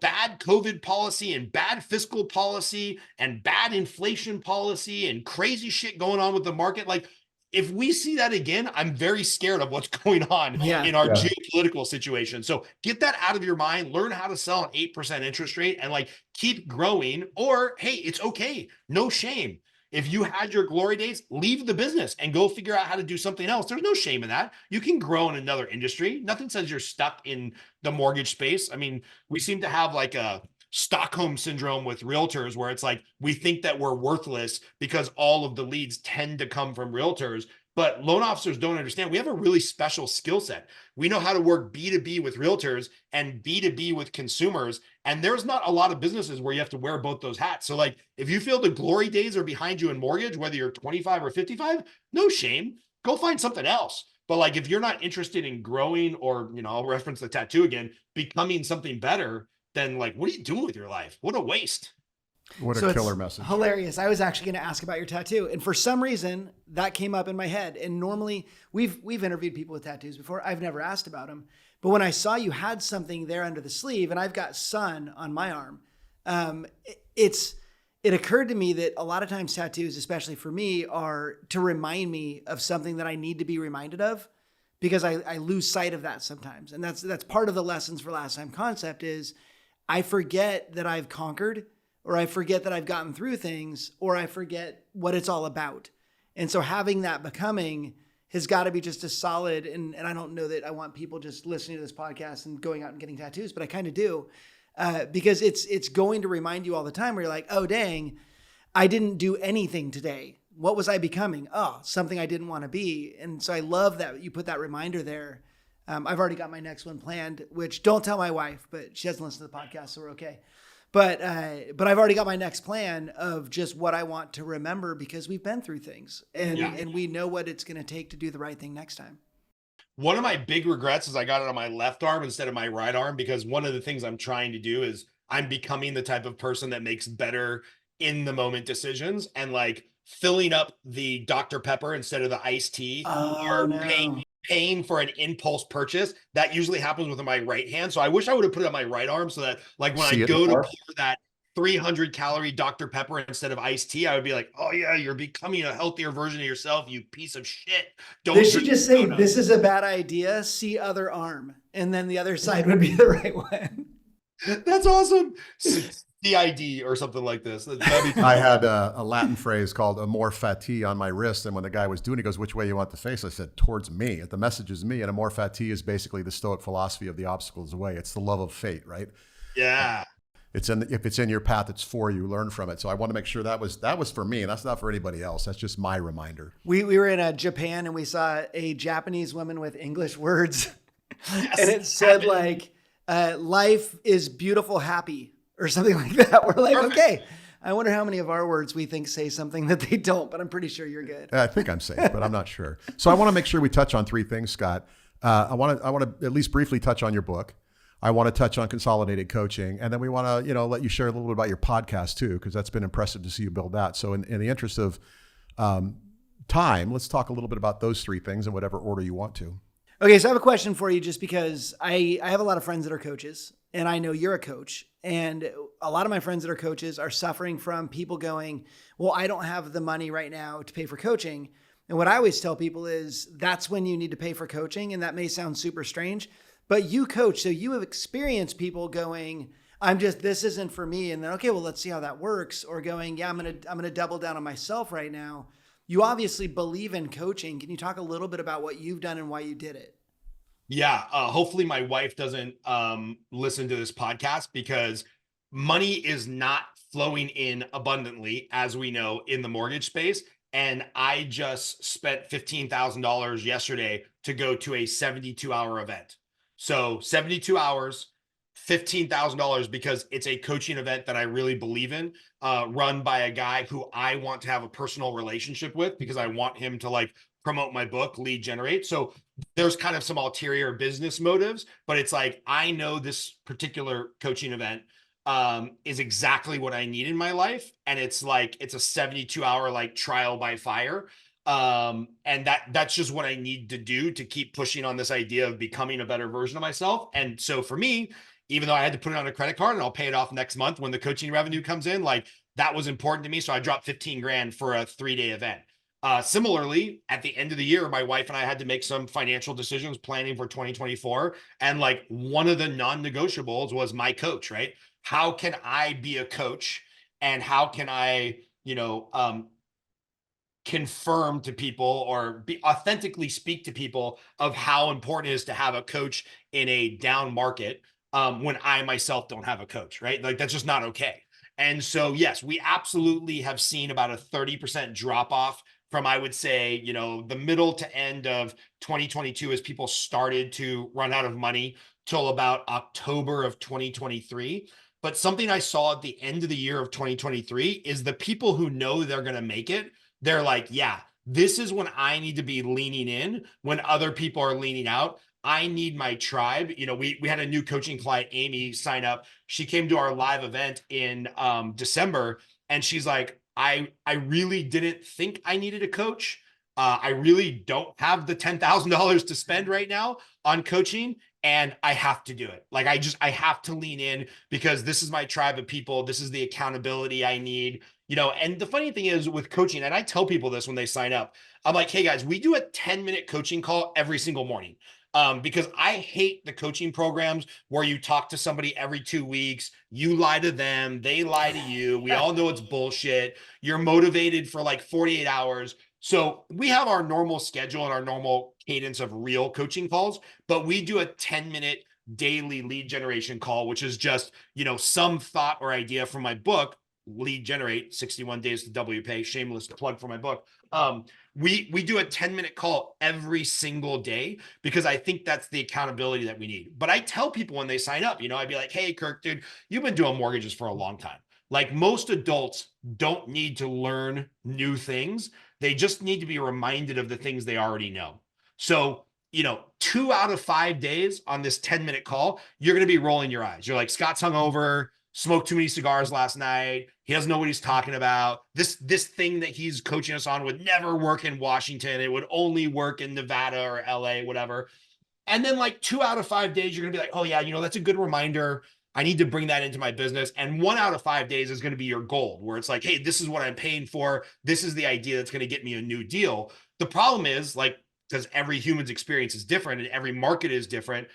C: bad COVID policy and bad fiscal policy and bad inflation policy and crazy shit going on with the market. Like, if we see that again, I'm very scared of what's going on in our geopolitical situation. So get that out of your mind, learn how to sell an 8% interest rate and like keep growing. Or, hey, it's okay. No shame. If you had your glory days, leave the business and go figure out how to do something else. There's no shame in that. You can grow in another industry. Nothing says you're stuck in the mortgage space. I mean, we seem to have like a Stockholm syndrome with realtors, where it's like we think that we're worthless because all of the leads tend to come from realtors. But loan officers don't understand. We have a really special skill set. We know how to work B2B with realtors and B2B with consumers. And there's not a lot of businesses where you have to wear both those hats. So like, if you feel the glory days are behind you in mortgage, whether you're 25 or 55, no shame, go find something else. But like, if you're not interested in growing or, I'll reference the tattoo again, becoming something better, then like, what are you doing with your life? What a waste.
B: What a killer message.
A: Hilarious. I was actually going to ask about your tattoo. And for some reason that came up in my head. And normally we've interviewed people with tattoos before. I've never asked about them. But when I saw you had something there under the sleeve, and I've got sun on my arm, it occurred to me that a lot of times tattoos, especially for me, are to remind me of something that I need to be reminded of, because I lose sight of that sometimes. And that's part of the lessons for last time concept is I forget that I've conquered, or I forget that I've gotten through things, or I forget what it's all about. And so having that becoming has got to be just a solid, and I don't know that I want people just listening to this podcast and going out and getting tattoos, but I kind of do, because it's going to remind you all the time where you're like, oh, dang, I didn't do anything today. What was I becoming? Oh, something I didn't want to be. And so I love that you put that reminder there. I've already got my next one planned, which don't tell my wife, but she doesn't listen to the podcast, so we're okay. But I've already got my next plan of just what I want to remember, because we've been through things and we know what it's going to take to do the right thing next time.
C: One of my big regrets is I got it on my left arm instead of my right arm, because one of the things I'm trying to do is I'm becoming the type of person that makes better in the moment decisions, and like filling up the Dr. Pepper instead of the iced tea, or paying for an impulse purchase. That usually happens with my right hand. So I wish I would have put it on my right arm, so that like when I go to pour that 300 calorie Dr. Pepper instead of iced tea, I would be like, oh yeah, you're becoming a healthier version of yourself, you piece of shit.
A: They
C: Don't
A: should
C: drink
A: just say,
C: soda.
A: this is a bad idea, see other arm. And then the other side would be the right one.
C: That's awesome. CID or something like this.
B: I had a Latin phrase called 𝗪𝗶𝗴𝗃 on my wrist, and when the guy was doing it, he goes, which way you want the face? I said, towards me. The message is me, and 𝗪𝗶𝗴𝗃 is basically the Stoic philosophy of the obstacle is the way. It's the love of fate, right?
C: Yeah.
B: If it's in your path, it's for you. Learn from it. So I want to make sure that was for me, and that's not for anybody else. That's just my reminder.
A: We were in Japan, and we saw a Japanese woman with English words, yes, and it said like, life is beautiful, happy, or something like that. We're like, perfect. Okay, I wonder how many of our words we think say something that they don't, but I'm pretty sure you're good.
B: I think I'm safe, but I'm not sure. So I want to make sure we touch on three things, Scott. I want to at least briefly touch on your book. I want to touch on consolidated coaching, and then we want to, let you share a little bit about your podcast too, because that's been impressive to see you build that. So in the interest of time, let's talk a little bit about those three things in whatever order you want to.
A: Okay, so I have a question for you, just because I have a lot of friends that are coaches, and I know you're a coach, and a lot of my friends that are coaches are suffering from people going, well, I don't have the money right now to pay for coaching. And what I always tell people is that's when you need to pay for coaching. And that may sound super strange, but you coach, so you have experienced people going, this isn't for me. And then, okay, well, let's see how that works. Or going, yeah, I'm going to double down on myself right now. You obviously believe in coaching. Can you talk a little bit about what you've done and why you did it?
C: Yeah. Hopefully my wife doesn't listen to this podcast, because money is not flowing in abundantly, as we know, in the mortgage space. And I just spent $15,000 yesterday to go to a 72-hour event. So 72 hours, $15,000, because it's a coaching event that I really believe in, run by a guy who I want to have a personal relationship with, because I want him to like promote my book, Lead Generate. So there's kind of some ulterior business motives, but it's like, I know this particular coaching event is exactly what I need in my life. And it's like, it's a 72-hour like trial by fire. And that's just what I need to do to keep pushing on this idea of becoming a better version of myself. And so for me, even though I had to put it on a credit card and I'll pay it off next month when the coaching revenue comes in, like that was important to me. So I dropped 15 grand for a 3-day event. Similarly, at the end of the year, my wife and I had to make some financial decisions planning for 2024. And like one of the non-negotiables was my coach, right? How can I be a coach, and how can I, confirm to people or authentically speak to people of how important it is to have a coach in a down market when I myself don't have a coach, right? Like that's just not okay. And so, yes, we absolutely have seen about a 30% drop off from, I would say, the middle to end of 2022 as people started to run out of money till about October of 2023. But something I saw at the end of the year of 2023 is the people who know they're going to make it, they're like, yeah, this is when I need to be leaning in when other people are leaning out. I need my tribe. We had a new coaching client, Amy, sign up. She came to our live event in December, and she's like, I really didn't think I needed a coach. I really don't have the $10,000 to spend right now on coaching, and I have to do it. Like I have to lean in, because this is my tribe of people. This is the accountability I need, and the funny thing is with coaching, and I tell people this when they sign up, I'm like, hey guys, we do a 10-minute coaching call every single morning. Because I hate the coaching programs where you talk to somebody every 2 weeks, you lie to them, they lie to you. We all know it's bullshit. You're motivated for like 48 hours. So we have our normal schedule and our normal cadence of real coaching calls, but we do a 10-minute daily lead generation call, which is just, some thought or idea from my book, Lead Generate, 61 Days to Double Your Pay, shameless plug for my book. We do a 10-minute call every single day, because I think that's the accountability that we need. But I tell people when they sign up, I'd be like, hey, Kirk, dude, you've been doing mortgages for a long time. Like most adults don't need to learn new things. They just need to be reminded of the things they already know. So, 2 out of 5 days on this 10-minute call, you're going to be rolling your eyes. You're like, Scott's hungover, smoked too many cigars last night. He doesn't know what he's talking about. This thing that he's coaching us on would never work in Washington. It would only work in Nevada or LA, whatever. And then like 2 out of 5 days, you're going to be like, oh yeah, that's a good reminder. I need to bring that into my business. And 1 out of 5 days is going to be your gold, where it's like, hey, this is what I'm paying for. This is the idea that's going to get me a new deal. The problem is, like, because every human's experience is different and every market is different.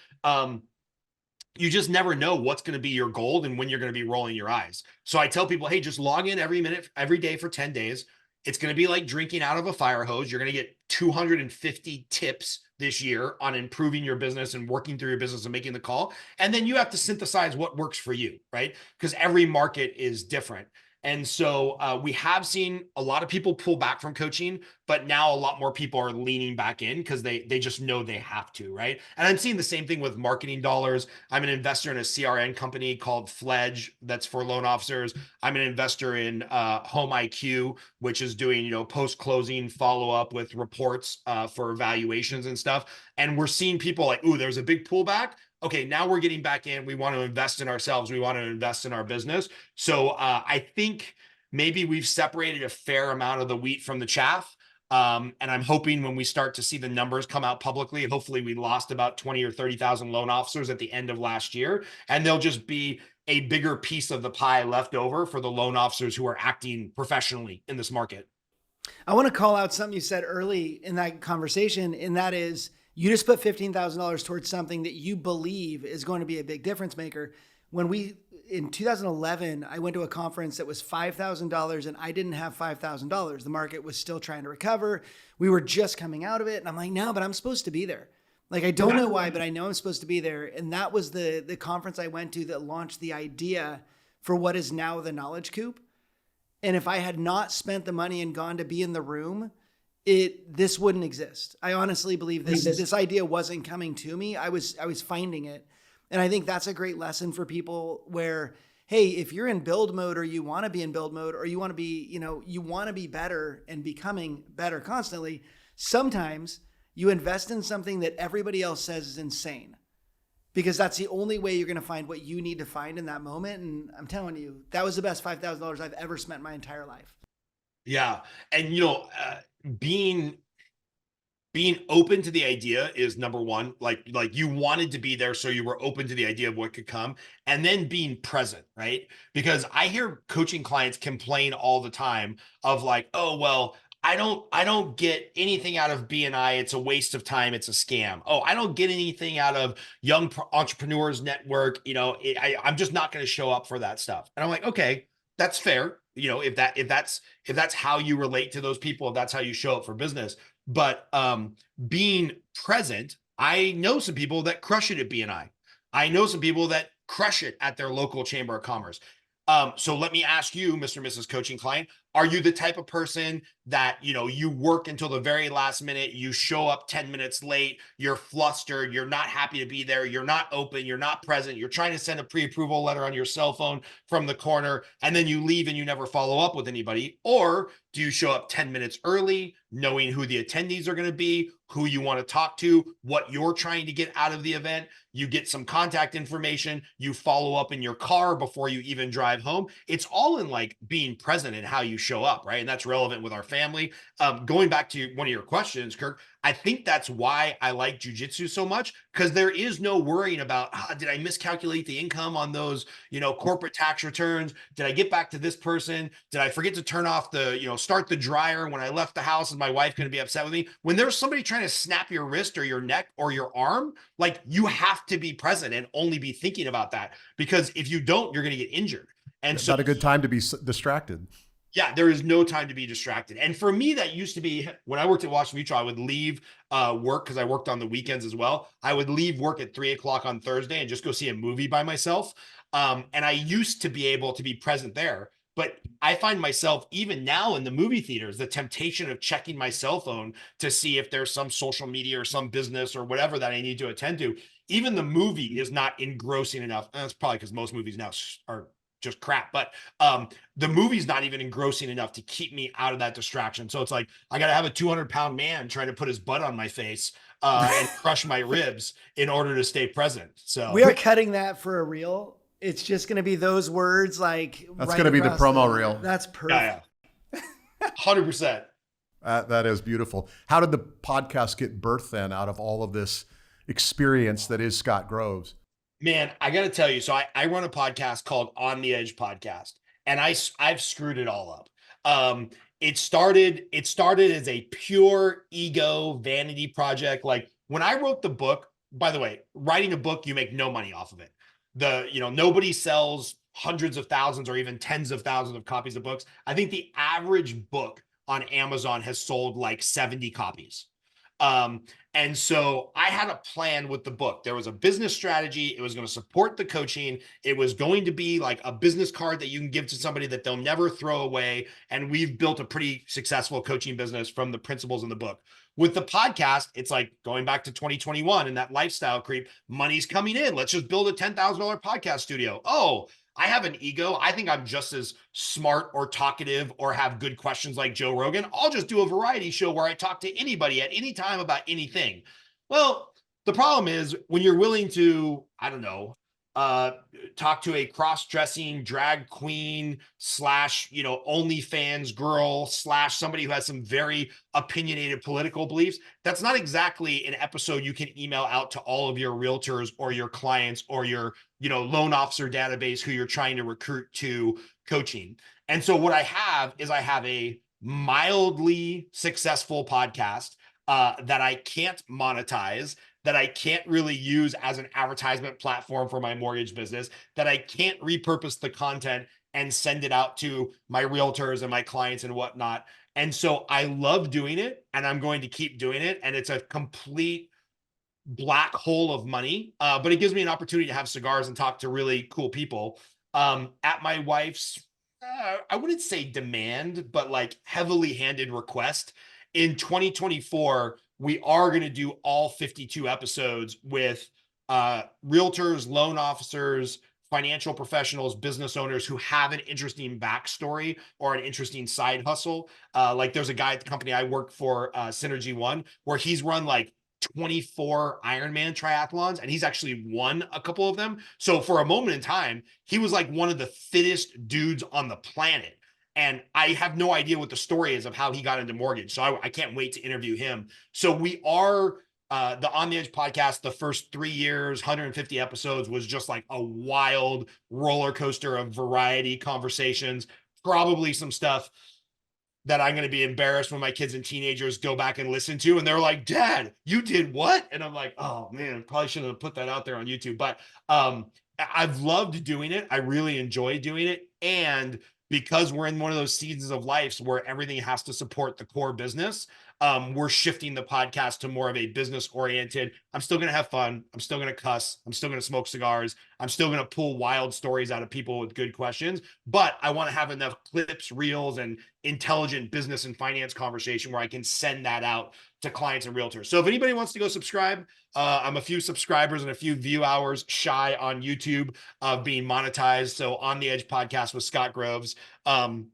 C: You just never know what's going to be your gold and when you're going to be rolling your eyes. So I tell people, hey, just log in every minute, every day for 10 days. It's going to be like drinking out of a fire hose. You're going to get 250 tips this year on improving your business and working through your business and making the call. And then you have to synthesize what works for you, right? Because every market is different. And so we have seen a lot of people pull back from coaching, but now a lot more people are leaning back in because they just know they have to, right? And I'm seeing the same thing with marketing dollars. I'm an investor in a CRM company called 𝗪𝗏 that's for loan officers. I'm an investor in 𝗠𝗏𝗏, which is doing, post-closing follow-up with reports for evaluations and stuff. And we're seeing people like, ooh, there's a big pullback. Okay, now we're getting back in. We want to invest in ourselves. We want to invest in our business. So I think maybe we've separated a fair amount of the wheat from the chaff. And I'm hoping when we start to see the numbers come out publicly, hopefully we lost about 20 or 30,000 loan officers at the end of last year. And they'll just be a bigger piece of the pie left over for the loan officers who are acting professionally in this market.
A: I want to call out something you said early in that conversation, and that is, you just put $15,000 towards something that you believe is going to be a big difference maker. In 2011, I went to a conference that was $5,000 and I didn't have $5,000. The market was still trying to recover. We were just coming out of it. And I'm like, no, but I'm supposed to be there. Like, I don't know why, but I know I'm supposed to be there. And that was the conference I went to that launched the idea for what is now the Knowledge Coop. And if I had not spent the money and gone to be in the room, this wouldn't exist. I honestly believe this idea wasn't coming to me. I was finding it. And I think that's a great lesson for people where, hey, if you're in build mode or you want to be in build mode or you want to be, you want to be better and becoming better constantly, sometimes you invest in something that everybody else says is insane, because that's the only way you're going to find what you need to find in that moment. And I'm telling you, that was the best $5,000 I've ever spent in my entire life.
C: Yeah. And, being open to the idea is number one. Like you wanted to be there, so you were open to the idea of what could come, and then being present, right? Because I hear coaching clients complain all the time of like, oh, well, I don't get anything out of BNI. It's a waste of time. It's a scam. Oh, I don't get anything out of Young Entrepreneurs Network. I'm just not going to show up for that stuff. And I'm like, okay, that's fair. If that's how you relate to those people, if that's how you show up for business. But being present, I know some people that crush it at BNI. I know some people that crush it at their local chamber of commerce. So let me ask you, Mr. and Mrs. Coaching Client, are you the type of person that, you work until the very last minute, you show up 10 minutes late, you're flustered, you're not happy to be there, you're not open, you're not present, you're trying to send a pre-approval letter on your cell phone from the corner, and then you leave and you never follow up with anybody? Or do you show up 10 minutes early, knowing who the attendees are going to be, who you want to talk to, what you're trying to get out of the event? You get some contact information, you follow up in your car before you even drive home. It's all in like being present and how you show up, right? And that's relevant with our family. Going back to one of your questions, Kirk, I think that's why I like jujitsu so much, because there is no worrying about, did I miscalculate the income on those, corporate tax returns? Did I get back to this person? Did I forget to turn off the, start the dryer when I left the house? Is my wife going to be upset with me? When there's somebody trying to snap your wrist or your neck or your arm, like, you have to be present and only be thinking about that, because if you don't, you're going to get injured. And so,
B: not a good time to be distracted.
C: Yeah, there is no time to be distracted. And for me, that used to be when I worked at Washington Mutual. I would leave work, because I worked on the weekends as well. I would leave work at 3:00 on Thursday and just go see a movie by myself. And I used to be able to be present there. But I find myself, even now in the movie theaters, the temptation of checking my cell phone to see if there's some social media or some business or whatever that I need to attend to. Even the movie is not engrossing enough. And that's probably because most movies now are just crap, but the movie's not even engrossing enough to keep me out of that distraction. So it's like, I got to have a 200-pound man trying to put his butt on my face and crush my ribs in order to stay present. So
A: we are cutting that for a reel. It's just going to be those words, like
B: that's going to be the promo reel.
A: That's perfect.
C: Yeah. 100%.
B: That is beautiful. How did the podcast get birthed then out of all of this experience that is Scott Groves?
C: Man, I got to tell you, so I run a podcast called On the Edge Podcast, and I've screwed it all up. Um, it started as a pure ego vanity project. Like when I wrote the book, by the way, writing a book, you make no money off of it. Nobody sells hundreds of thousands or even tens of thousands of copies of books. I think the average book on Amazon has sold like 70 copies. Um, and so I had a plan with the book. There was a business strategy. It was going to support the coaching. It was going to be like a business card that you can give to somebody that they'll never throw away. And we've built a pretty successful coaching business from the principles in the book. With the podcast, it's like going back to 2021 and that lifestyle creep. Money's coming in. Let's just build a $10,000 podcast studio. Oh, I have an ego. I think I'm just as smart or talkative or have good questions like Joe Rogan. I'll just do a variety show where I talk to anybody at any time about anything. Well, the problem is when you're willing to, I don't know, uh, talk to a cross-dressing drag queen slash, OnlyFans girl slash somebody who has some very opinionated political beliefs. That's not exactly an episode you can email out to all of your realtors or your clients or your, loan officer database who you're trying to recruit to coaching. And so what I have is I have a mildly successful podcast that I can't monetize, that I can't really use as an advertisement platform for my mortgage business, that I can't repurpose the content and send it out to my realtors and my clients and whatnot. And so I love doing it and I'm going to keep doing it. And it's a complete black hole of money, but it gives me an opportunity to have cigars and talk to really cool people. At my wife's, I wouldn't say demand, but like heavily handed request, in 2024, we are going to do all 52 episodes with realtors, loan officers, financial professionals, business owners who have an interesting backstory or an interesting side hustle. Like there's a guy at the company I work for, Synergy One, where he's run like 24 Ironman triathlons and he's actually won a couple of them. So for a moment in time, he was like one of the fittest dudes on the planet. And I have no idea what the story is of how he got into mortgage. So I can't wait to interview him. So we are the On the Edge podcast. The first 3 years, 150 episodes was just like a wild roller coaster of variety conversations, probably some stuff that I'm going to be embarrassed when my kids and teenagers go back and listen to. And they're like, Dad, you did what? And I'm like, oh man, probably shouldn't have put that out there on YouTube. But I've loved doing it. I really enjoy doing it. And because we're in one of those seasons of life where everything has to support the core business, we're shifting the podcast to more of a business oriented. I'm still going to have fun. I'm still going to cuss. I'm still going to smoke cigars. I'm still going to pull wild stories out of people with good questions, but I want to have enough clips, reels, and intelligent business and finance conversation where I can send that out to clients and realtors. So if anybody wants to go subscribe, I'm a few subscribers and a few view hours shy on YouTube of being monetized. So On the Edge podcast with Scott Groves. And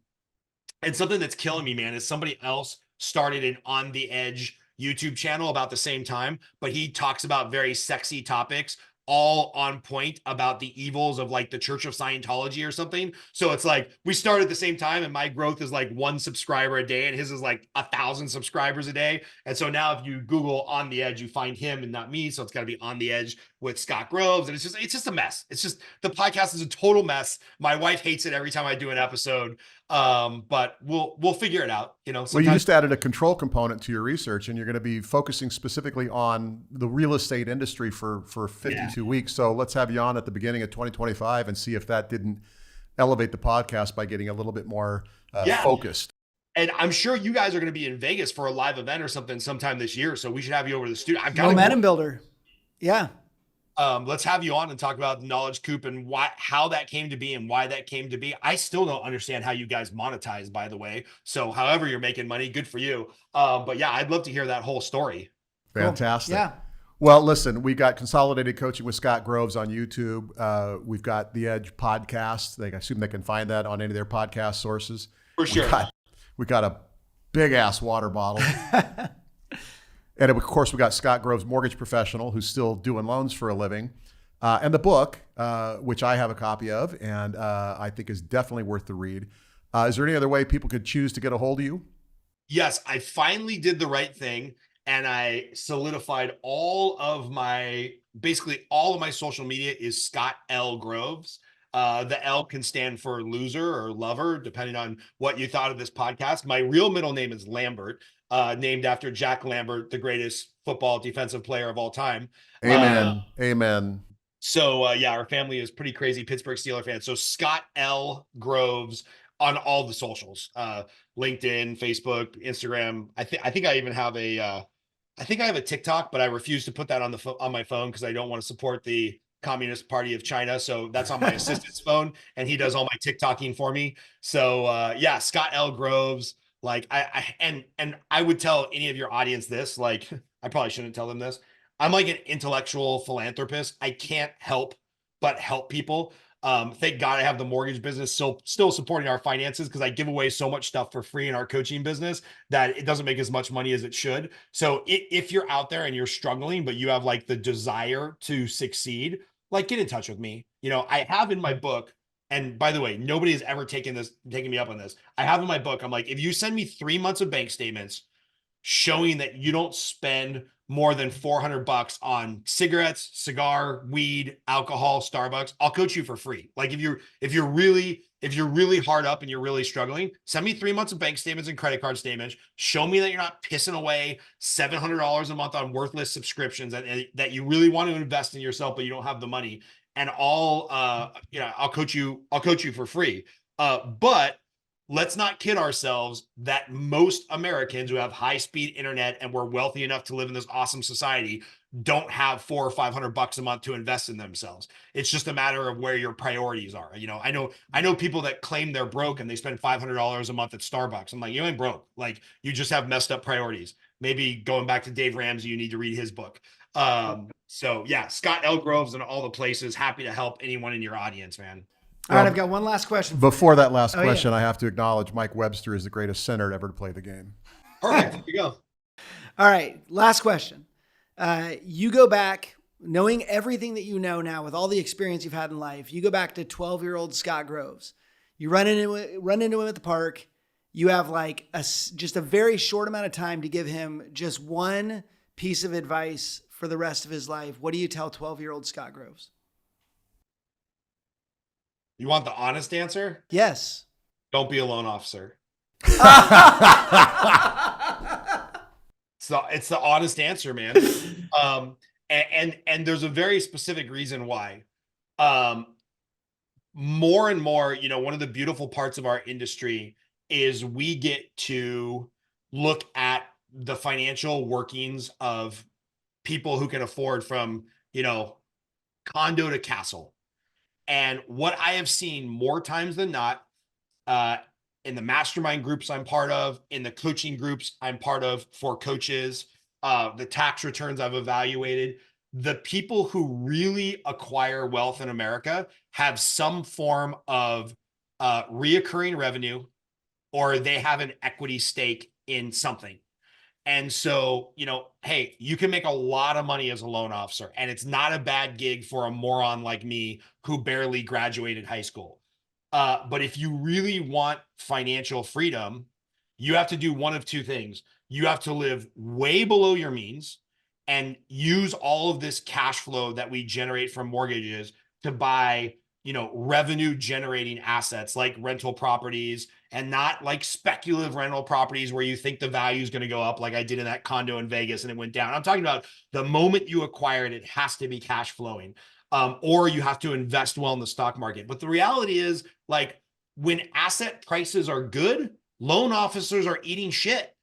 C: something that's killing me, man, is somebody else started an On the Edge YouTube channel about the same time, but he talks about very sexy topics, all on point about the evils of like the Church of Scientology or something. So it's like we start at the same time and my growth is like 1 subscriber a day and his is like 1,000 subscribers a day. And so now if you Google On the Edge, you find him and not me. So it's got to be On the Edge with Scott Groves. And it's just a mess. It's just, the podcast is a total mess. My wife hates it every time I do an episode. But we'll figure it out.
B: Well, you just added a control component to your research, and you're going to be focusing specifically on the real estate industry for 52 weeks. So let's have you on at the beginning of 2025 and see if that didn't elevate the podcast by getting a little bit more focused.
C: And I'm sure you guys are going to be in Vegas for a live event or something sometime this year. So we should have you over to the studio. I've got
A: momentum builder. Yeah.
C: Let's have you on and talk about Knowledge Coop and how that came to be and why that came to be. I still don't understand how you guys monetize, by the way. So however you're making money, good for you. But yeah, I'd love to hear that whole story.
B: Fantastic.
A: Cool. Yeah.
B: Well, listen, we got Consolidated Coaching with Scott Groves on YouTube. We've got The Edge podcast. I assume they can find that on any of their podcast sources.
C: For sure.
B: We got a big ass water bottle. And of course, we got Scott Groves, mortgage professional, who's still doing loans for a living. And the book, which I have a copy of, and I think is definitely worth the read. Is there any other way people could choose to get a hold of you?
C: Yes, I finally did the right thing. and I solidified all of my, basically all of my social media is Scott L. Groves. The L can stand for loser or lover, depending on what you thought of this podcast. My real middle name is Lambert, named after Jack Lambert, the greatest football defensive player of all time.
B: Amen. Amen.
C: So yeah, our family is pretty crazy Pittsburgh Steelers fans. So Scott L. Groves on all the socials, LinkedIn, Facebook, Instagram. I think I even have I think I have a TikTok, but I refuse to put that on on my phone because I don't want to support the Communist Party of China. So that's on my assistant's phone, and he does all my TikToking for me. So yeah, Scott L. Groves. Like and I would tell any of your audience this. Like I probably shouldn't tell them this. I'm like an intellectual philanthropist. I can't help but help people. Thank God I have the mortgage business still supporting our finances, because I give away so much stuff for free in our coaching business that it doesn't make as much money as it should. So if you're out there and you're struggling, but you have like the desire to succeed, like get in touch with me. You know, I have in my book, and by the way, nobody has ever taken me up on this. I have in my book, I'm like, if you send me 3 months of bank statements showing that you don't spend more than $400 on cigarettes, cigar, weed, alcohol, Starbucks, I'll coach you for free. Like if you're really hard up and you're really struggling, send me 3 months of bank statements and credit card statements. Show me that you're not pissing away $700 a month on worthless subscriptions, that you really want to invest in yourself, but you don't have the money. And I'll coach you for free. But let's not kid ourselves that most Americans who have high-speed internet and we're wealthy enough to live in this awesome society don't have $400 or $500 a month to invest in themselves. It's just a matter of where your priorities are. You know, I know people that claim they're broke and they spend $500 a month at Starbucks. I'm like, you ain't broke. Like, you just have messed up priorities. Maybe going back to Dave Ramsey, you need to read his book. So yeah, Scott L. Groves and all the places. Happy to help anyone in your audience, man.
A: All right, I've got one last question.
B: Before that last question,
A: yeah.
B: I have to acknowledge Mike Webster is the greatest center ever to play the game.
C: Perfect. There you go.
A: All right, last question. You go back, knowing everything that you know now with all the experience you've had in life, you go back to 12-year-old Scott Groves. You run into him at the park. You have like just a very short amount of time to give him just one piece of advice for the rest of his life. What do you tell 12-year-old Scott Groves?
C: You want the honest answer?
A: Yes.
C: Don't be a loan officer. So it's the honest answer, man. And there's a very specific reason why. More and more, you know, one of the beautiful parts of our industry is we get to look at the financial workings of people who can afford from, you know, condo to castle. And what I have seen more times than not, in the mastermind groups I'm part of, in the coaching groups I'm part of for coaches, the tax returns I've evaluated, the people who really acquire wealth in America have some form of reoccurring revenue, or they have an equity stake in something. And so, you know, hey, you can make a lot of money as a loan officer, and it's not a bad gig for a moron like me who barely graduated high school. But if you really want financial freedom, you have to do one of two things. You have to live way below your means and use all of this cash flow that we generate from mortgages to buy, you know, revenue generating assets like rental properties, and not like speculative rental properties where you think the value is going to go up, like I did in that condo in Vegas and it went down. I'm talking about the moment you acquire it, it has to be cash flowing, or you have to invest well in the stock market. But the reality is, like, when asset prices are good, loan officers are eating shit.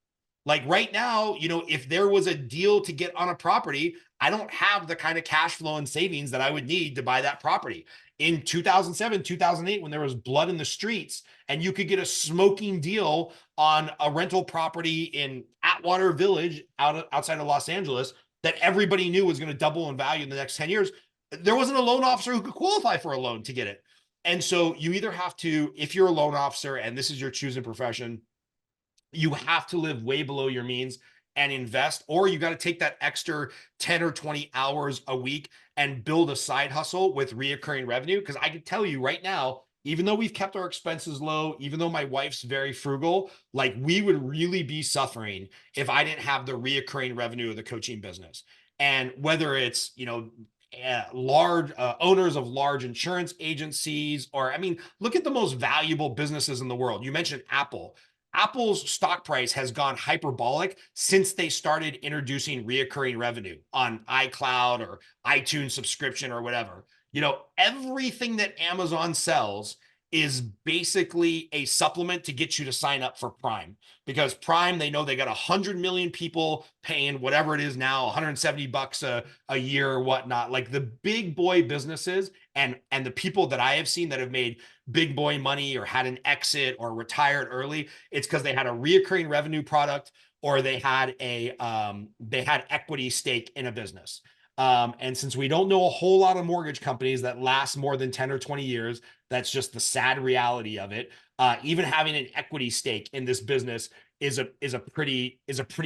C: Like right now, you know, if there was a deal to get on a property, I don't have the kind of cash flow and savings that I would need to buy that property. In 2007, 2008, when there was blood in the streets and you could get a smoking deal on a rental property in Atwater Village outside of Los Angeles that everybody knew was going to double in value in the next 10 years, there wasn't a loan officer who could qualify for a loan to get it. And so you either have to, if you're a loan officer and this is your choosing profession, you have to live way below your means and invest, or you got to take that extra 10 or 20 hours a week and build a side hustle with reoccurring revenue. Because I can tell you right now, even though we've kept our expenses low, even though my wife's very frugal, like we would really be suffering if I didn't have the reoccurring revenue of the coaching business. And whether it's, large owners of large insurance agencies, or, I mean, look at the most valuable businesses in the world. You mentioned Apple. Apple's stock price has gone hyperbolic since they started introducing reoccurring revenue on iCloud or iTunes subscription or whatever. Everything that Amazon sells is basically a supplement to get you to sign up for Prime, because Prime, they know they got 100 million people paying whatever it is now, $170 a year or whatnot. Like the big boy businesses and the people that I have seen that have made big boy money or had an exit or retired early, it's because they had a reoccurring revenue product, or they had equity stake in a business. And since we don't know a whole lot of mortgage companies that last more than 10 or 20 years, that's just the sad reality of it. Even having an equity stake in this business is a pretty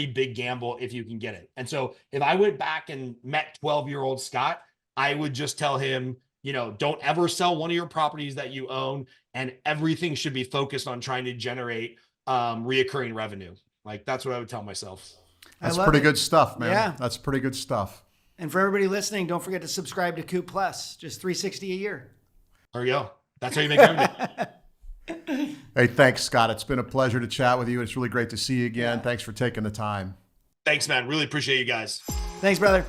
C: big gamble if you can get it. And so if I went back and met 12-year-old Scott, I would just tell him, don't ever sell one of your properties that you own, and everything should be focused on trying to generate reoccurring revenue. Like that's what I would tell myself.
B: That's pretty good stuff, man. Yeah. That's pretty good stuff.
A: And for everybody listening, don't forget to subscribe to Coop Plus, just $360 a year.
C: There you go. That's how you make revenue.
B: Hey, thanks, Scott. It's been a pleasure to chat with you. It's really great to see you again. Thanks for taking the time.
C: Thanks, man. Really appreciate you guys.
A: Thanks, brother.